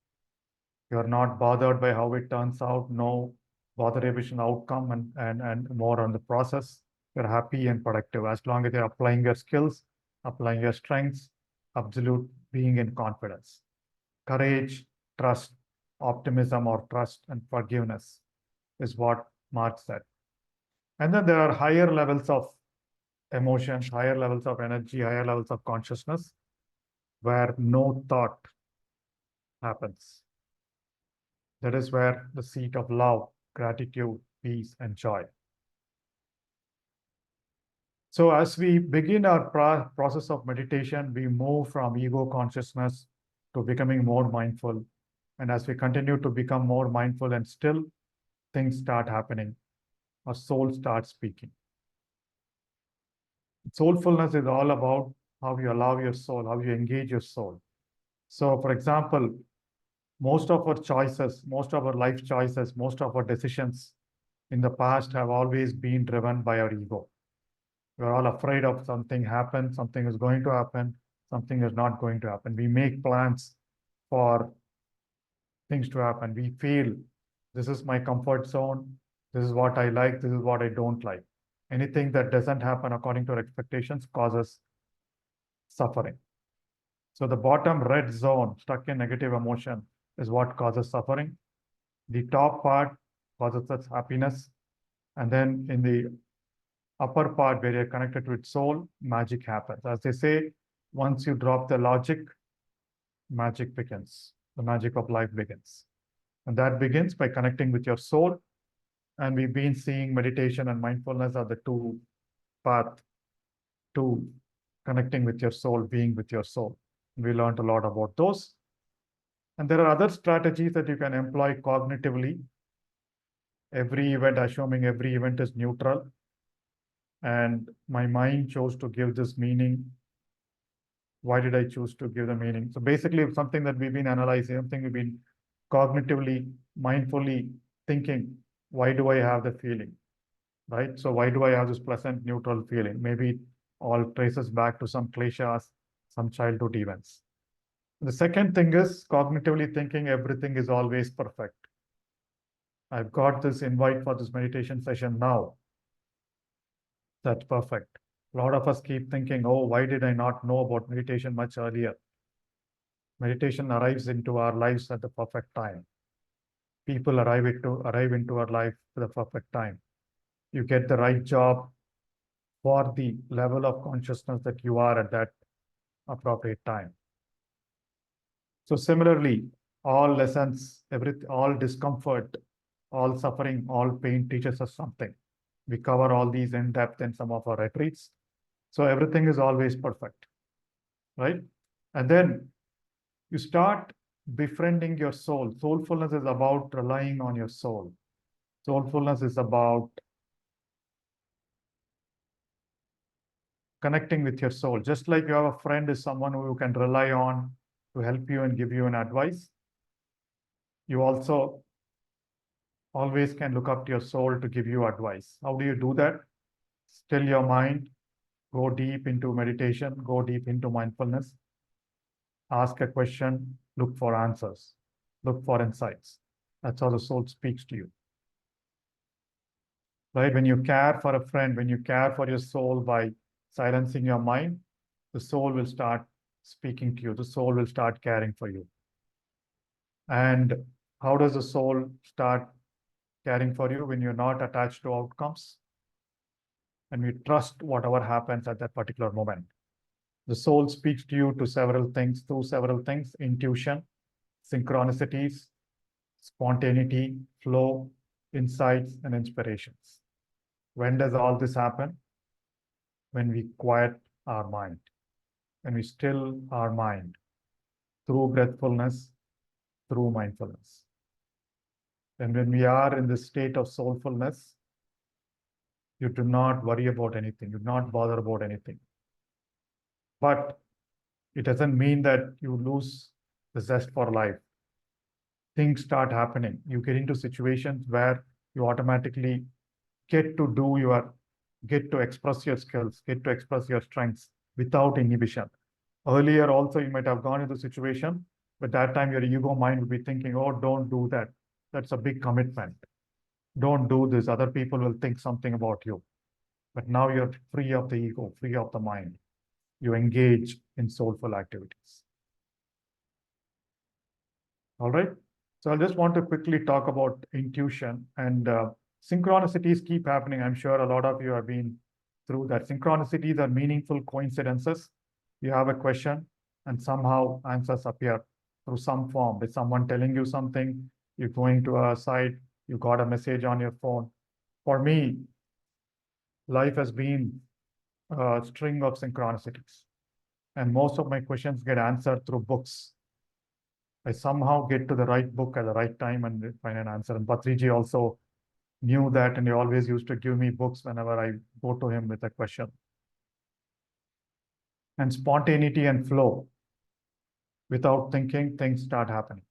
You're not bothered by how it turns out, no botheration outcome and more on the process. You're happy and productive as long as you're applying your skills, applying your strengths, absolute being in confidence. Courage, trust, optimism or trust and forgiveness is what Mark said. And then there are higher levels of emotions, higher levels of energy, higher levels of consciousness, where no thought happens. That is where the seat of love, gratitude, peace, and joy. So as we begin our process of meditation, we move from ego consciousness to becoming more mindful. And as we continue to become more mindful and still, things start happening. Our soul starts speaking. Soulfulness is all about how you allow your soul, how you engage your soul. So, for example, most of our choices, most of our life choices, most of our decisions in the past have always been driven by our ego. We're all afraid of something happen, something is going to happen, something is not going to happen. We make plans for things to happen. We feel this is my comfort zone, this is what I like, this is what I don't like. Anything that doesn't happen according to our expectations causes suffering. So the bottom red zone, stuck in negative emotion, is what causes suffering. The top part causes us happiness. And then in the upper part where you're connected with soul, magic happens. As they say, once you drop the logic, magic begins. The magic of life begins. And that begins by connecting with your soul. And we've been seeing meditation and mindfulness are the two paths to connecting with your soul, being with your soul. We learned a lot about those. And there are other strategies that you can employ cognitively. Every event, assuming every event is neutral, and my mind chose to give this meaning. Why did I choose to give the meaning? So basically, something that we've been analyzing, something we've been cognitively, mindfully thinking, why do I have the feeling? Right? So why do I have this pleasant, neutral feeling? Maybe it all traces back to some kleshas, some childhood events. The second thing is cognitively thinking everything is always perfect. I've got this invite for this meditation session now. That's perfect. A lot of us keep thinking, oh, why did I not know about meditation much earlier? Meditation arrives into our lives at the perfect time. People arrive into our life at the perfect time. You get the right job for the level of consciousness that you are at that appropriate time. So similarly, all lessons, all discomfort, all suffering, all pain teaches us something. We cover all these in depth in some of our retreats. So everything is always perfect, right? And then you start befriending your soul. Soulfulness is about relying on your soul. Soulfulness is about connecting with your soul. Just like you have a friend is someone who you can rely on to help you and give you an advice, you also always can look up to your soul to give you advice. How do you do that? Still your mind, go deep into meditation, go deep into mindfulness, ask a question, look for answers, look for insights. That's how the soul speaks to you. Right? When you care for a friend, when you care for your soul by silencing your mind, the soul will start speaking to you. The soul will start caring for you. And how does the soul start caring for you? When you're not attached to outcomes and you trust whatever happens at that particular moment. The soul speaks to you through several things: intuition, synchronicities, spontaneity, flow, insights, and inspirations. When does all this happen? When we quiet our mind, when we still our mind through breathfulness, through mindfulness. And when we are in the state of soulfulness, you do not worry about anything, you do not bother about anything. But it doesn't mean that you lose the zest for life. Things start happening. You get into situations where you automatically get to express your skills, get to express your strengths without inhibition. Earlier also, you might have gone into a situation, but that time your ego mind would be thinking, oh, don't do that. That's a big commitment. Don't do this. Other people will think something about you. But now you're free of the ego, free of the mind. You engage in soulful activities. All right. So I just want to quickly talk about intuition and synchronicities keep happening. I'm sure a lot of you have been through that. Synchronicities are meaningful coincidences. You have a question and somehow answers appear through some form. With someone telling you something, you're going to a site, you got a message on your phone. For me, life has been string of synchronicities. And most of my questions get answered through books. I somehow get to the right book at the right time and find an answer. And Patriji also knew that, and he always used to give me books whenever I go to him with a question. And spontaneity and flow. Without thinking, things start happening.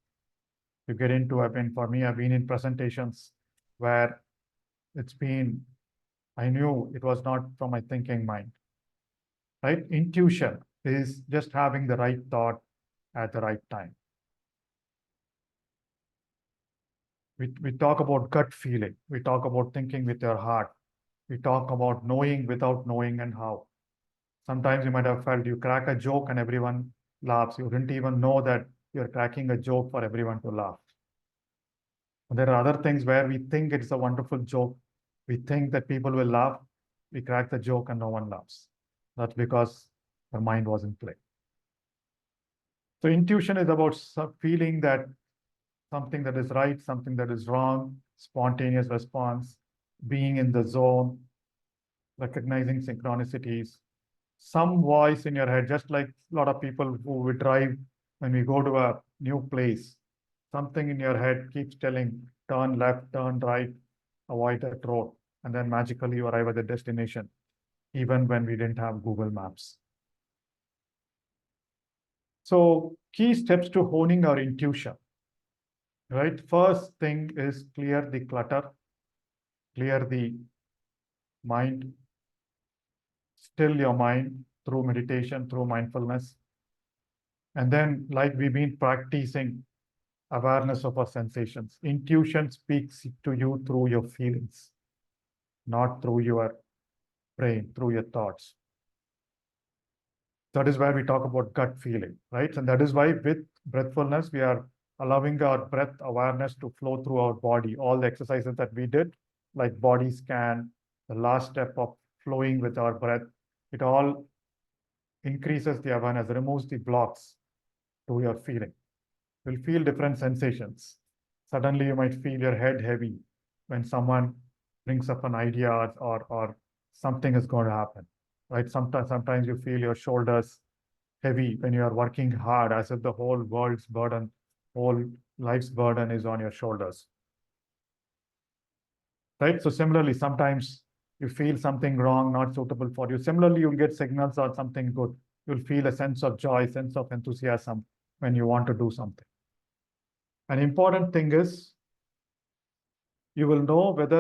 You get into, for me, I've been in presentations where I knew it was not from my thinking mind, right? Intuition is just having the right thought at the right time. We talk about gut feeling. We talk about thinking with your heart. We talk about knowing without knowing and how. Sometimes you might have felt you crack a joke and everyone laughs. You didn't even know that you're cracking a joke for everyone to laugh. And there are other things where we think it's a wonderful joke. We think that people will laugh. We crack the joke and no one laughs. That's because our mind was in play. So intuition is about feeling that something that is right, something that is wrong, spontaneous response, being in the zone, recognizing synchronicities, some voice in your head, just like a lot of people who we drive when we go to a new place, something in your head keeps telling, turn left, turn right, avoid that road, and then magically you arrive at the destination, even when we didn't have Google Maps. So key steps to honing our intuition, right? First thing is clear the clutter, clear the mind, still your mind through meditation, through mindfulness. And then, like we've been practicing awareness of our sensations. Intuition speaks to you through your feelings, not through your brain, through your thoughts. That is where we talk about gut feeling, right? And that is why with breathfulness, we are allowing our breath awareness to flow through our body. All the exercises that we did, like body scan, the last step of flowing with our breath, it all increases the awareness, removes the blocks to your feeling. You'll feel different sensations. Suddenly you might feel your head heavy when someone brings up an idea or something is going to happen, right? Sometimes you feel your shoulders heavy when you are working hard, as if the whole world's burden, whole life's burden is on your shoulders, right? So similarly, sometimes you feel something wrong, not suitable for you. Similarly, you'll get signals or something good. You'll feel a sense of joy, sense of enthusiasm when you want to do something. An important thing is you will know whether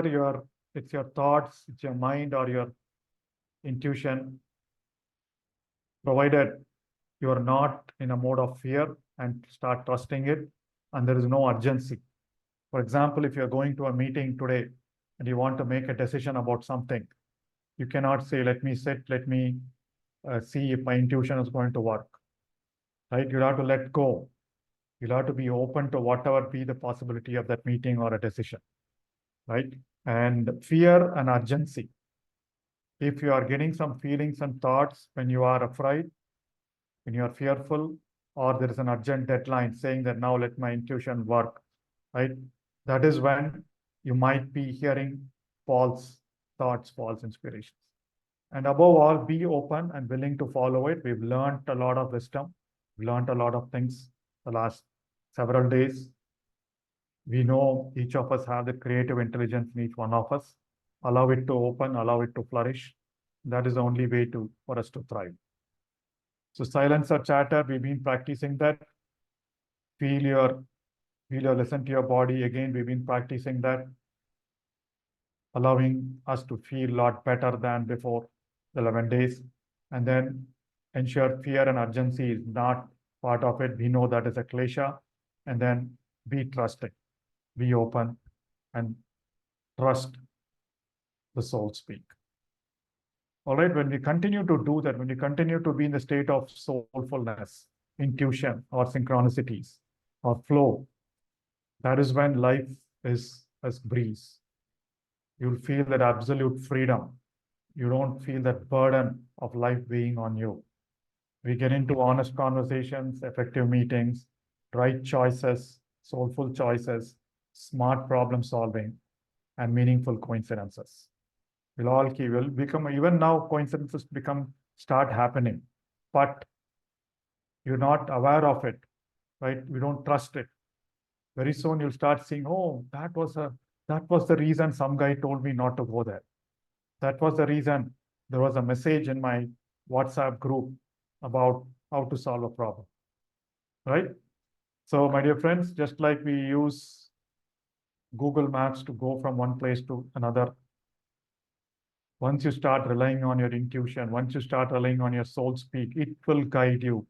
it's your thoughts, it's your mind, or your intuition, provided you are not in a mode of fear and start trusting it, and there is no urgency. For example, if you're going to a meeting today and you want to make a decision about something, you cannot say, let me sit, let me see if my intuition is going to work, right? You'll have to let go. You'll have to be open to whatever be the possibility of that meeting or a decision, right? And fear and urgency. If you are getting some feelings and thoughts when you are afraid, when you are fearful, or there is an urgent deadline saying that now let my intuition work, right? That is when you might be hearing false thoughts, false inspirations. And above all, be open and willing to follow it. We've learned a lot of wisdom, learned a lot of things the last several days. We know each of us have the creative intelligence in each one of us. Allow it to open, allow it to flourish. That is the only way for us to thrive. So silence or chatter, we've been practicing that. Listen to your body. Again, we've been practicing that, allowing us to feel a lot better than before the 11 days. And then ensure fear and urgency is not part of it. We know that is a klesha. And then be trusting, be open, and trust the soul speak. All right, when we continue to do that, when we continue to be in the state of soulfulness, intuition, or synchronicities, or flow, that is when life is as breeze. You'll feel that absolute freedom. You don't feel that burden of life being on you. We get into honest conversations, effective meetings, right choices, soulful choices, smart problem solving, and meaningful coincidences. will become, even now coincidences start happening, but you're not aware of it, right? We don't trust it. Very soon you'll start seeing, oh, that was the reason some guy told me not to go there. That was the reason there was a message in my WhatsApp group about how to solve a problem, right? So my dear friends, just like we use Google Maps to go from one place to another, once you start relying on your intuition, once you start relying on your soul speak, it will guide you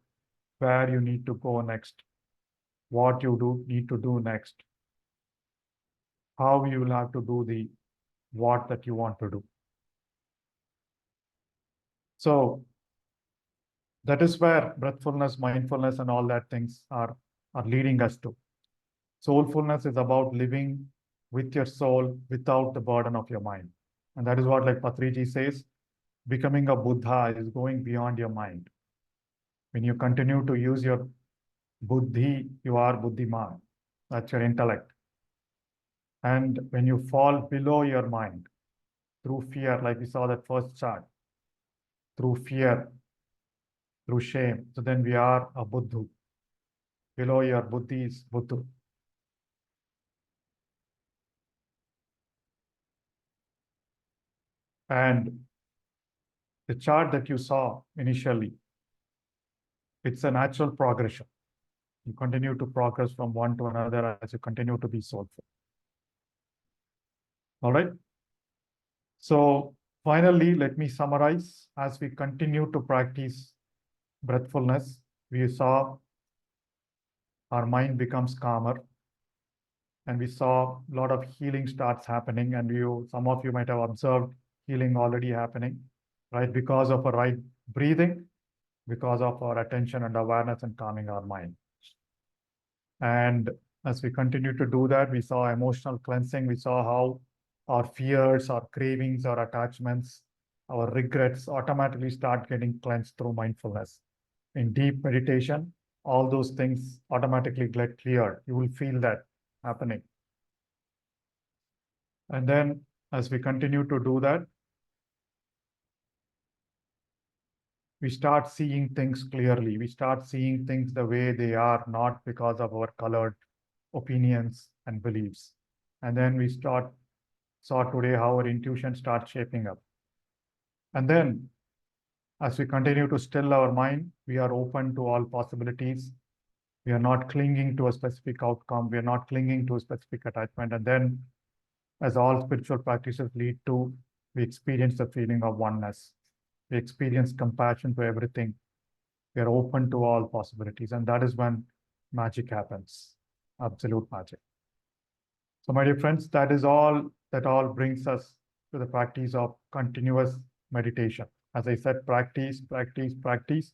where you need to go next, what you need to do next, how you will have to do the what that you want to do. So that is where breathfulness, mindfulness, and all that things are leading us to. Soulfulness is about living with your soul without the burden of your mind. And that is what, like Patriji says, becoming a Buddha is going beyond your mind. When you continue to use your buddhi, you are buddhiman. That's your intellect. And when you fall below your mind through fear, like we saw that first chart, through fear, through shame, so then we are a buddhu. Below your buddhi is buddhu. And the chart that you saw initially, it's a natural progression. You continue to progress from one to another as you continue to be soulful. All right. So finally, let me summarize. As we continue to practice breathfulness, we saw our mind becomes calmer, and we saw a lot of healing starts happening. And some of you might have observed healing already happening, right? Because of a right breathing, because of our attention and awareness and calming our mind. And as we continue to do that, we saw emotional cleansing. We saw how our fears, our cravings, our attachments, our regrets automatically start getting cleansed through mindfulness. In deep meditation, all those things automatically get cleared. You will feel that happening. And then as we continue to do that, we start seeing things clearly. We start seeing things the way they are, not because of our colored opinions and beliefs. And then we saw today how our intuition starts shaping up. And then as we continue to still our mind, we are open to all possibilities. We are not clinging to a specific outcome. We are not clinging to a specific attachment. And then as all spiritual practices lead to, we experience the feeling of oneness. We experience compassion to everything. We are open to all possibilities. And that is when magic happens, absolute magic. So my dear friends, that all brings us to the practice of continuous meditation. As I said, practice, practice, practice.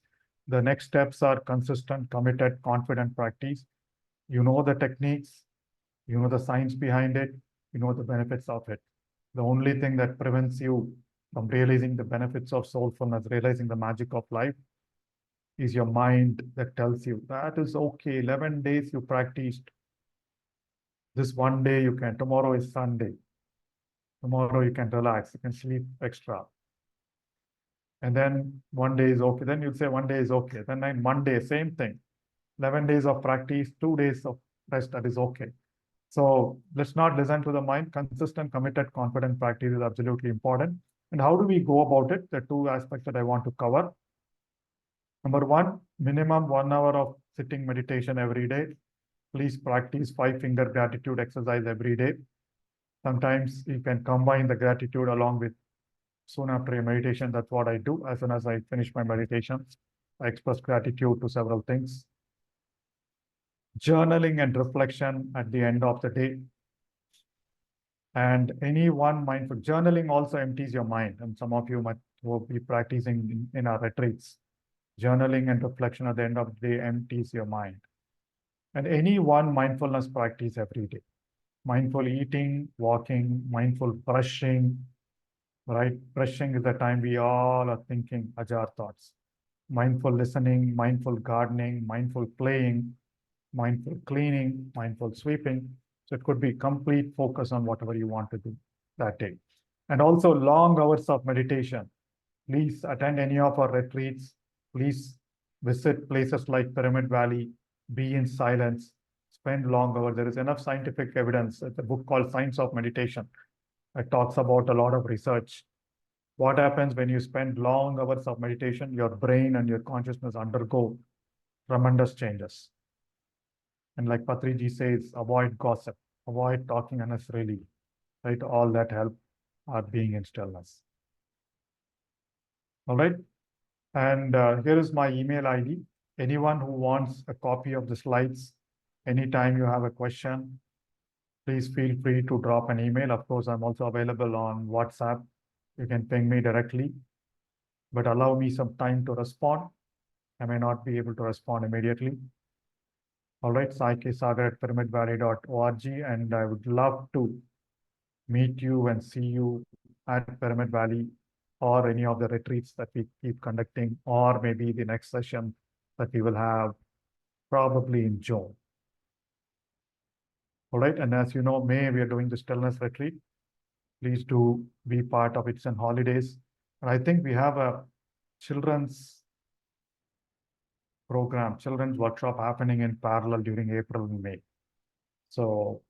The next steps are consistent, committed, confident practice. You know the techniques, you know the science behind it, you know the benefits of it. The only thing that prevents you from realizing the benefits of soulfulness, realizing the magic of life, is your mind that tells you that is okay. 11 days you practiced. This one day you can. Tomorrow is Sunday. Tomorrow you can relax. You can sleep extra. And then one day is okay. Then you'll say one day is okay. Then Monday, same thing. 11 days of practice, 2 days of rest, that is okay. So let's not listen to the mind. Consistent, committed, confident practice is absolutely important. And how do we go about it? The two aspects that I want to cover. Number one, minimum 1 hour of sitting meditation every day. Please practice 5-finger gratitude exercise every day. Sometimes you can combine the gratitude along with soon after your meditation. That's what I do. As soon as I finish my meditation, I express gratitude to several things. Journaling and reflection at the end of the day. And any one mindful journaling also empties your mind. And some of you might will be practicing in our retreats. Journaling and reflection at the end of the day empties your mind. And any one mindfulness practice every day. Mindful eating, walking, mindful brushing, right? Brushing is the time we all are thinking ajar thoughts. Mindful listening, mindful gardening, mindful playing, mindful cleaning, mindful sweeping. So it could be complete focus on whatever you want to do that day. And also long hours of meditation. Please attend any of our retreats. Please visit places like Pyramid Valley, be in silence, spend long hours. There is enough scientific evidence. It's a book called Science of Meditation. It talks about a lot of research. What happens when you spend long hours of meditation, your brain and your consciousness undergo tremendous changes. And like Patriji says, avoid gossip, avoid talking unnecessarily, right? All that help are being in stillness. All right. And here is my email ID. Anyone who wants a copy of the slides, anytime you have a question, please feel free to drop an email. Of course, I'm also available on WhatsApp. You can ping me directly, but allow me some time to respond. I may not be able to respond immediately. All right, sagar@pyramidvalley.org, and I would love to meet you and see you at Pyramid Valley or any of the retreats that we keep conducting, or maybe the next session that we will have probably in June. All right, and as you know, May we are doing the stillness retreat. Please do be part of it. And holidays. And I think we have a children's program, children's workshop happening in parallel during April and May. So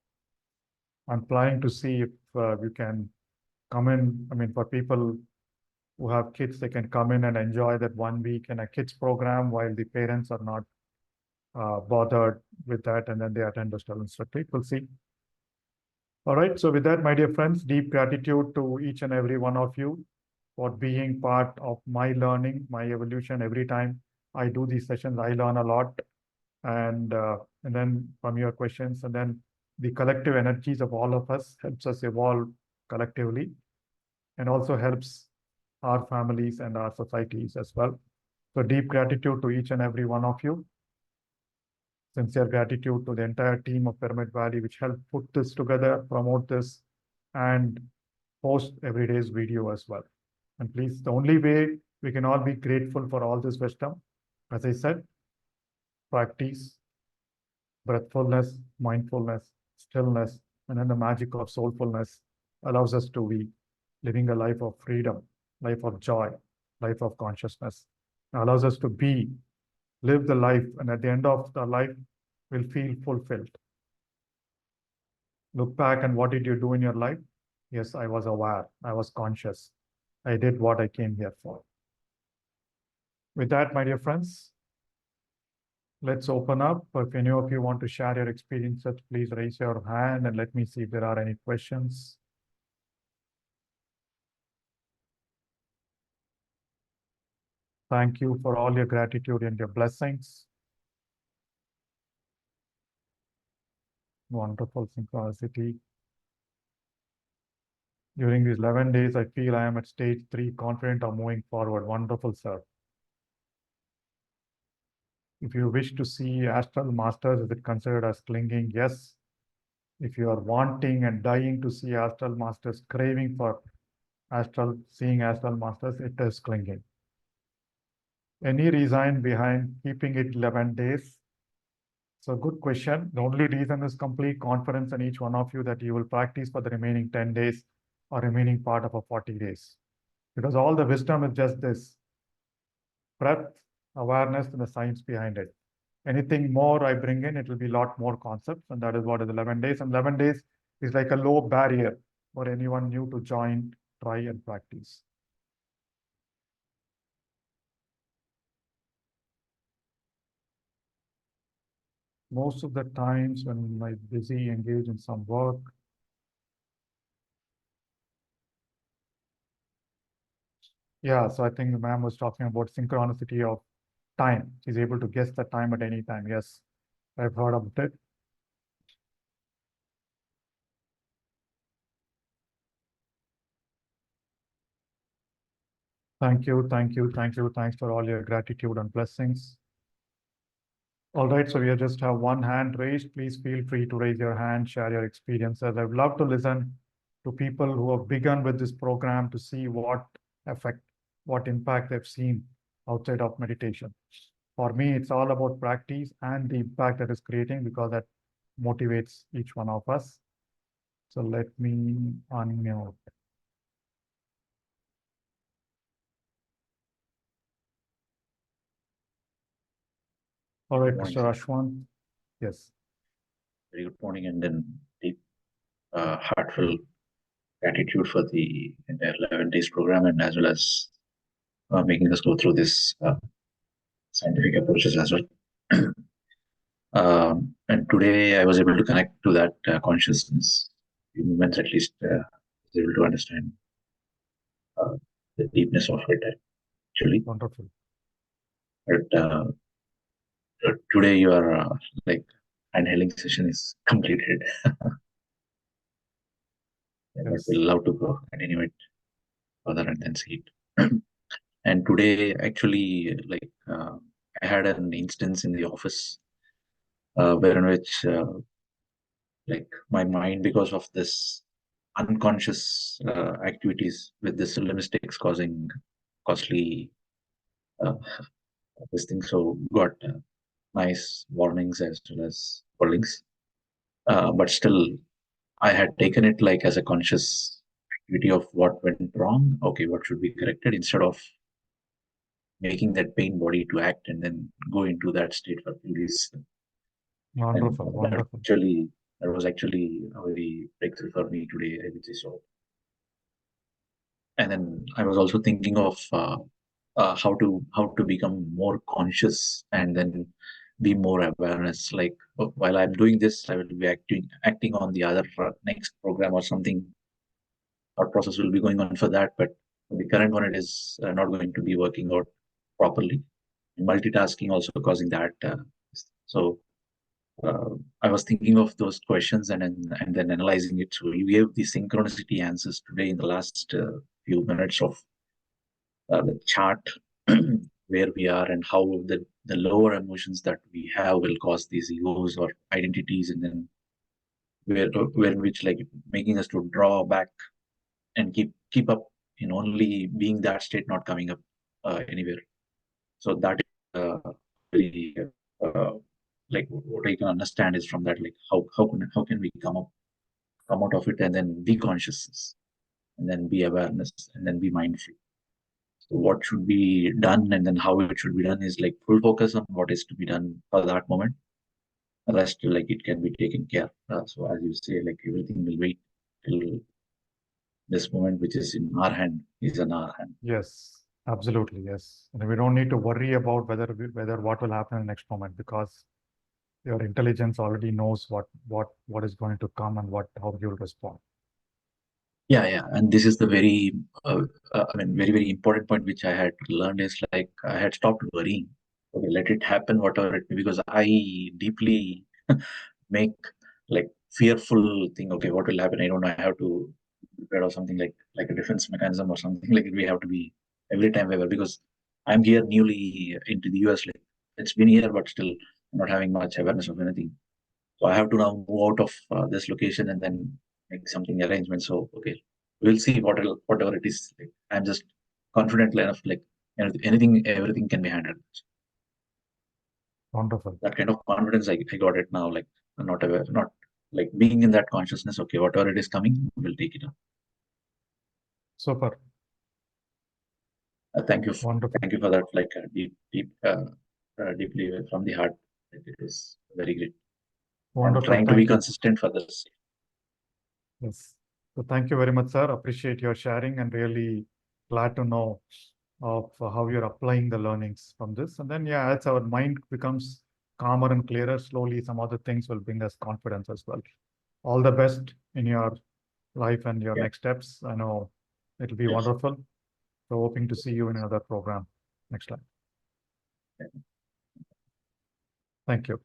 I'm planning to see if you can come in. I mean, for people who have kids, they can come in and enjoy that 1 week in a kids program while the parents are not bothered with that, and then they attend the stillness retreat. We'll see. All right. So with that, my dear friends, deep gratitude to each and every one of you for being part of my learning, my evolution. Every time I do these sessions, I learn a lot. And then from your questions, and then the collective energies of all of us helps us evolve collectively, and also helps our families and our societies as well. So deep gratitude to each and every one of you. Sincere gratitude to the entire team of Pyramid Valley, which helped put this together, promote this, and post every day's video as well. And please, the only way we can all be grateful for all this wisdom, as I said, practice, breathfulness, mindfulness, stillness, and then the magic of soulfulness allows us to be living a life of freedom, life of joy, life of consciousness. It allows us to live the life, and at the end of the life, we'll feel fulfilled. Look back and what did you do in your life? Yes, I was aware, I was conscious. I did what I came here for. With that, my dear friends, let's open up. If any of you want to share your experiences, please raise your hand and let me see if there are any questions. Thank you for all your gratitude and your blessings. Wonderful synchronicity. During these 11 days, I feel I am at stage 3, confident of moving forward. Wonderful, sir. If you wish to see astral masters, is it considered as clinging? Yes. If you are wanting and dying to see astral masters, craving for seeing astral masters, it is clinging. Any reason behind keeping it 11 days? So good question. The only reason is complete confidence in each one of you that you will practice for the remaining 10 days or remaining part of a 40 days. Because all the wisdom is just this: breath, awareness, and the science behind it. Anything more I bring in, it will be a lot more concepts, and that is what is 11 days. And 11 days is like a low barrier for anyone new to join, try, and practice. Most of the times when I'm busy, engaged in some work, yeah, so I think the ma'am was talking about synchronicity of time. She's able to guess the time at any time. Yes, I've heard of it. Thank you, thank you, thank you. Thanks for all your gratitude and blessings. All right, so we just have one hand raised. Please feel free to raise your hand, share your experiences. I'd love to listen to people who have begun with this program to see what effect, what impact they've seen outside of meditation. For me, it's all about practice and the impact that is creating, because that motivates each one of us. So let me unmute. All right, Morning, Mr. Ashwan. Yes. very good morning, and then deep, heartfelt gratitude for the entire 11 days program, and as well as making us go through this scientific approaches as well. And today I was able to connect to that consciousness. In moments, at least, was able to understand the deepness of it actually. Wonderful. But today your like hand-healing session is completed. But Yes. we'll love to go continue it further and then see it. And today, actually, like I had an instance in the office where in which, like, my mind, because of this unconscious activities with the silly mistakes causing costly uh, this thing, so got nice warnings as well as warnings. But still, I had taken it like as a conscious activity of what went wrong. Okay, what should be corrected, instead of making that pain body to act and then go into that state for few days. Wonderful. And Wonderful. that was actually a very breakthrough for me today, I would say so. And then I was also thinking of how to become more conscious and then be more awareness. Like while I'm doing this, I will be acting on the other next program or something. Our process will be going on for that, but the current one, it is not going to be working out properly. Multitasking also causing that. So I was thinking of those questions and then analyzing it. So you gave the synchronicity answers today in the last few minutes of the chart where we are and how the lower emotions that we have will cause these egos or identities, and then where in which, like, making us to draw back and keep up in only being that state, not coming up anywhere. So that is very like what I can understand is from that, like how can we come out of it and then be consciousness and then be awareness and then be mindful. So what should be done and then how it should be done is like full focus on what is to be done for that moment. The rest, like, it can be taken care. So as you say, like, everything will wait till this moment, which is in our hand, is in our hand. Yes, absolutely. Yes. And we don't need to worry about whether what will happen in the next moment, because your intelligence already knows what is going to come and how you'll respond. Yeah, and this is the very, very important point which I had learned is, like, I had stopped worrying. Okay, let it happen, whatever it may, because I deeply make, like, fearful thing. Okay, what will happen? I don't know. I have to prepare or something, like a defense mechanism or something. Like, we have to be every time ever, because I'm here newly into the US. Like, it's been here, but still not having much awareness of anything. So I have to now move out of this location and then make something arrangement. So okay, we'll see whatever it is. Like, I'm just confident enough. Like, everything can be handled. Wonderful. That kind of confidence, I got it now. Like, not aware, not like being in that consciousness. Okay, whatever it is coming, we'll take it up. Super. Thank you. Wonderful. Thank you for that. Like, deeply from the heart. Like, it is very great. Wonderful. I'm trying to Thank be you. consistent for this. Yes. So thank you very much, sir. Appreciate your sharing and really glad to know of how you're applying the learnings from this. And then, yeah, as our mind becomes calmer and clearer, slowly some other things will bring us confidence as well. All the best in your life and your next steps. I know it'll be wonderful. So hoping to see you in another program next time. Thank you.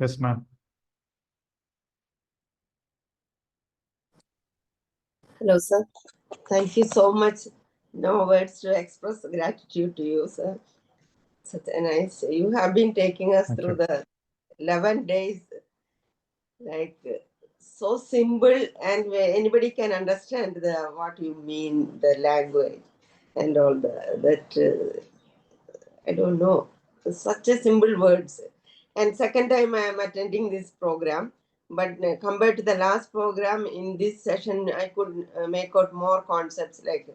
Yes, ma'am. Hello, sir. Thank you so much. No words to express gratitude to you, sir. Such a nice. You have been taking us Thank through you. the 11 days, like, so simple, and where anybody can understand what you mean, the language, and all that. I don't know, such a simple words. And second time I am attending this program, but compared to the last program, in this session I could make out more concepts like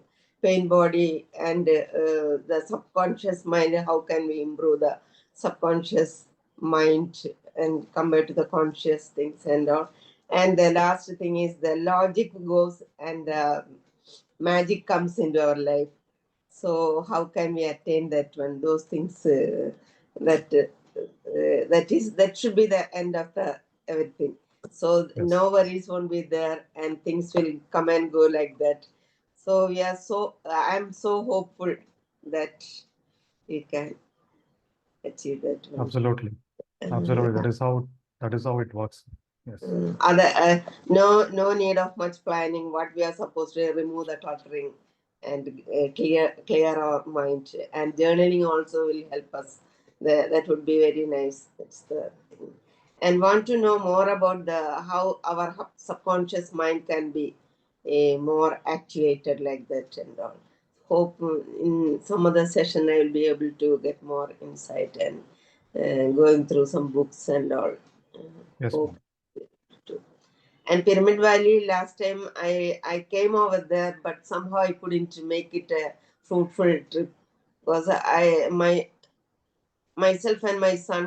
pain body and the subconscious mind, how can we improve the subconscious mind and compare to the conscious things and all. And the last thing is the logic goes and magic comes into our life. So how can we attain that one? Those things that should be the end of the everything. So Yes. no worries won't be there, and things will come and go like that. So I'm so hopeful that we can achieve that one. Absolutely. Absolutely. That is how it works. Yes. No need of much planning. What we are supposed to remove the cluttering and clear our mind. And journaling also will help us. That would be very nice. That's the thing. And want to know more about how our subconscious mind can be more actuated like that and all. Hope in some other session I will be able to get more insight and going through some books and all. Yes, Hope ma'am. to. And Pyramid Valley, last time I came over there, but somehow I couldn't make it a fruitful trip because myself and my son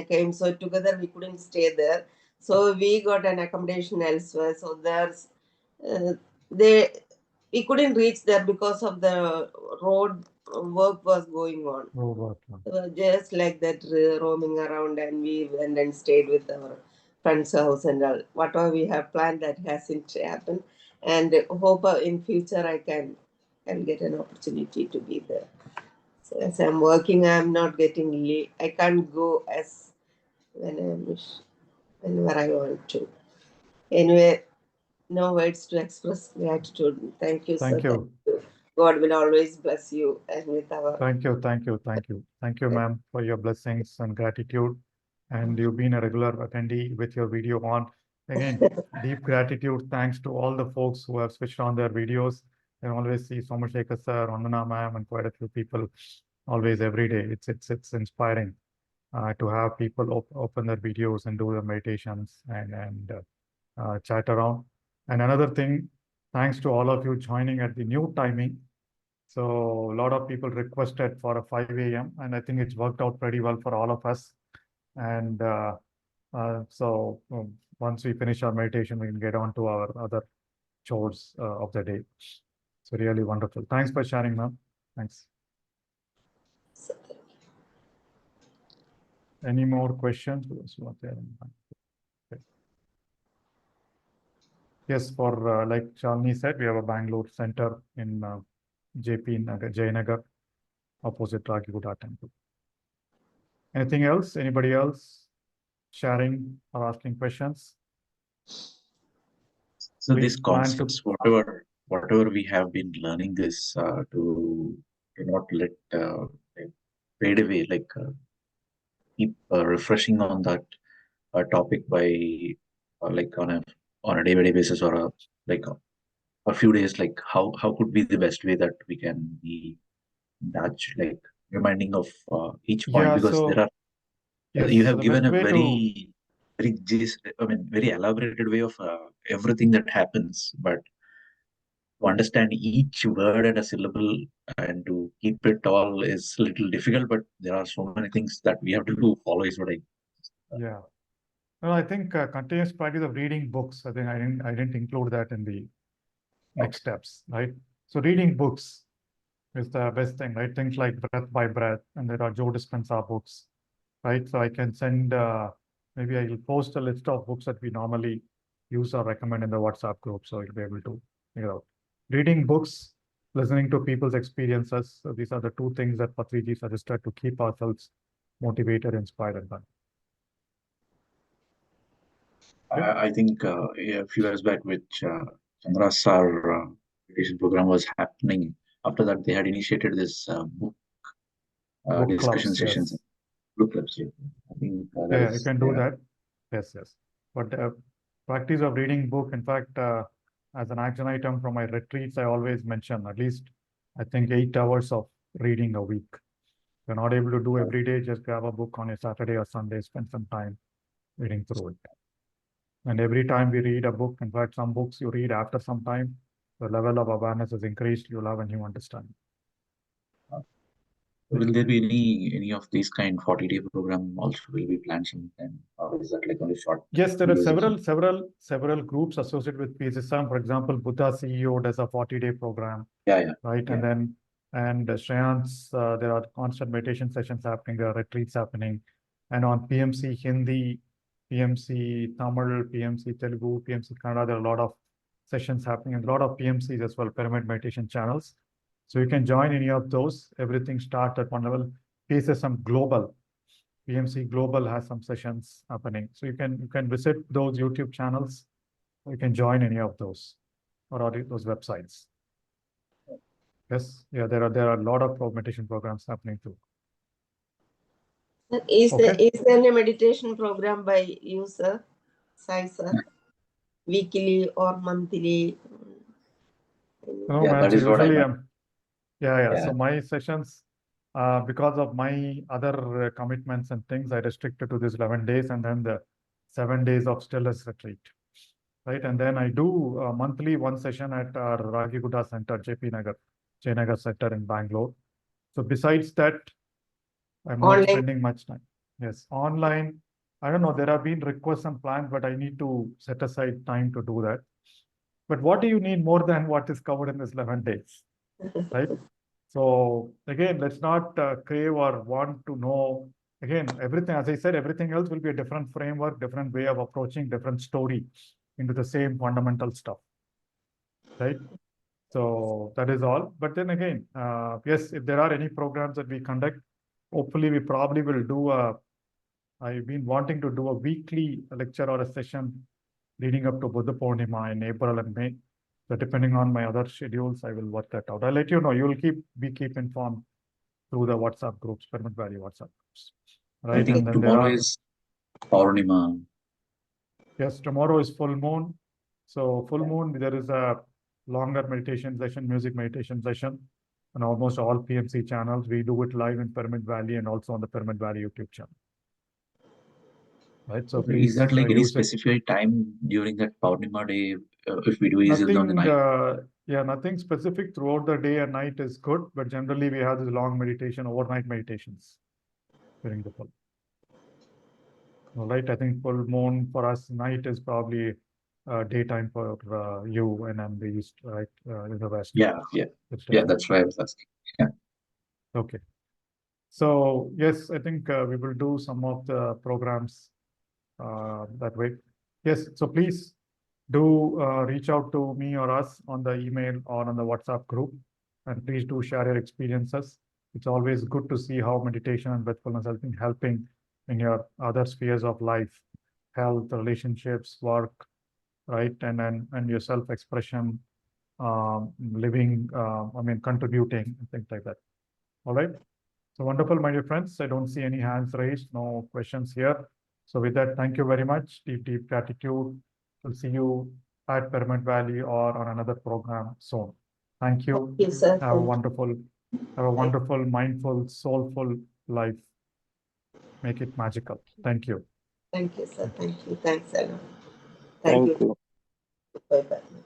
came, so together we couldn't stay there. So we got an accommodation elsewhere. So there's they we couldn't reach there because of the road work was going on. Oh, work, ma'am. Just like that, roaming around, and we went and stayed with our friend's house and all. Whatever we have planned, that hasn't happened. And hope in future I'll get an opportunity to be there. So as I'm working, I'm not getting leave. I can't go as whenever I want to. Anyway, no words to express gratitude. Thank you, sir. Thank you. God will always bless you and with our. Thank you. Thank you. Thank you. Thank you, ma'am, for your blessings and gratitude. And you've been a regular attendee with your video on. Again, deep gratitude. Thanks to all the folks who have switched on their videos. I always see Somashekar sir, Vandana ma'am, and quite a few people always every day. It's inspiring to have people open their videos and do the meditations and chat around. And another thing, thanks to all of you joining at the new timing. So a lot of people requested for a 5 a.m. and I think it's worked out pretty well for all of us. And once we finish our meditation, we can get on to our other chores of the day. So really wonderful. Thanks for sharing, ma'am. Thanks. Any more questions? Okay. Yes, for like Shalini said, we have a Bangalore center in JP Nagar, Jayanagar, opposite Ragiguda Temple. Anything else? Anybody else sharing or asking questions? So Please these plan to- concepts, whatever we have been learning this to not let fade away, like keep refreshing on that topic by like on a day-by-day basis or a few days. Like how could be the best way that we can be that like reminding of each point, Yeah, because so there are yes, you so have the given best a way very very elaborated way of everything that happens, but to understand each word and a syllable and to keep it all is a little difficult, but there are so many things that we have to do follow is what I yeah. Well, I think continuous practice of reading books. I think I didn't include that in the next steps, right? So reading books is the best thing, right? Things like Breath by Breath, and there are Joe Dispenza books, right? So I can send, maybe I will post a list of books that we normally use or recommend in the WhatsApp group, so you'll be able to figure out. Reading books, listening to people's experiences. So these are the two things that Patriji suggested to keep ourselves motivated, inspired, and done. I think a few years back, which Chandra Sar meditation program was happening. After that, they had initiated this book discussion Clubs, sessions, yes. book clubs. Yeah. I think Yeah, you can do that. Yes, yes. But practice of reading book, in fact, as an action item from my retreats, I always mention at least, I think, 8 hours of reading a week. If you're not able to do every day, just grab a book on a Saturday or Sunday, spend some time reading through it. And every time we read a book, in fact, some books you read after some time, the level of awareness is increased, you'll have a new understanding. Will there be any of these kind 40-day program also will be planned sometime, or is that like only short? Yes, there are videos or several groups associated with PSSM. For example, Buddha CEO does a 40-day program, Yeah. right? Yeah. And Shreyans, there are constant meditation sessions happening, there are retreats happening. And on PMC Hindi, PMC Tamil, PMC Telugu, PMC Kannada, there are a lot of sessions happening and a lot of PMCs as well, pyramid meditation channels. So you can join any of those. Everything starts at one level. PSSM Global, PMC Global has some sessions happening. So you can visit those YouTube channels. You can join any of those or those websites. Yes, yeah, there are a lot of meditation programs happening too. Is Okay. there a meditation program by you, sir? Sai, sir? Weekly or monthly? No, Yeah, ma'am. that So is what I usually, meant. yeah. So my sessions, because of my other commitments and things, I restricted to this 11 days and then the 7 days of stillness retreat, right? And then I do monthly one session at our Ragiguda Center, Jayanagar Center in Bangalore. So besides that, I'm not spending much time. Yes, online. I don't know. There have been requests and plans, but I need to set aside time to do that. But what do you need more than what is covered in this 11 days, right? So again, let's not crave or want to know. Again, everything, as I said, everything else will be a different framework, different way of approaching, different story into the same fundamental stuff, right? So that is all. But then again, yes, if there are any programs that we conduct, hopefully we probably will do I've been wanting to do a weekly lecture or a session leading up to Buddha Purnima in April and May. So depending on my other schedules, I will work that out. I'll let you know. You'll keep informed through the WhatsApp groups, Pyramid Valley WhatsApp groups. Right. I think and then tomorrow is Purnima. Yes, tomorrow is full moon. So full moon, there is a longer meditation session, music meditation session on almost all PMC channels. We do it live in Pyramid Valley and also on the Pyramid Valley YouTube channel. Right. So please, is that like any use specific time during that Purnima day? If we do is on the night? Yeah, nothing specific throughout the day and night is good, but generally we have this long meditation, overnight meditations during the full. All right, I think full moon for us, night is probably daytime for you and I'm the east, right, in the west. Yeah, that's why I was asking. Yeah. Okay. So yes, I think we will do some of the programs that way. Yes, so please do reach out to me or us on the email or on the WhatsApp group, and please do share your experiences. It's always good to see how meditation and breathfulness has been helping in your other spheres of life, health, relationships, work, right, and your self-expression, living, contributing, and things like that. All right. So wonderful, my dear friends. I don't see any hands raised, no questions here. So with that, thank you very much. Deep gratitude. We'll see you at Pyramid Valley or on another program soon. Thank you. Thank you, sir. Have a wonderful, mindful, soulful life. Make it magical. Thank you. Thank you, sir. Thank you. Thanks a lot. Thank you. Bye-bye.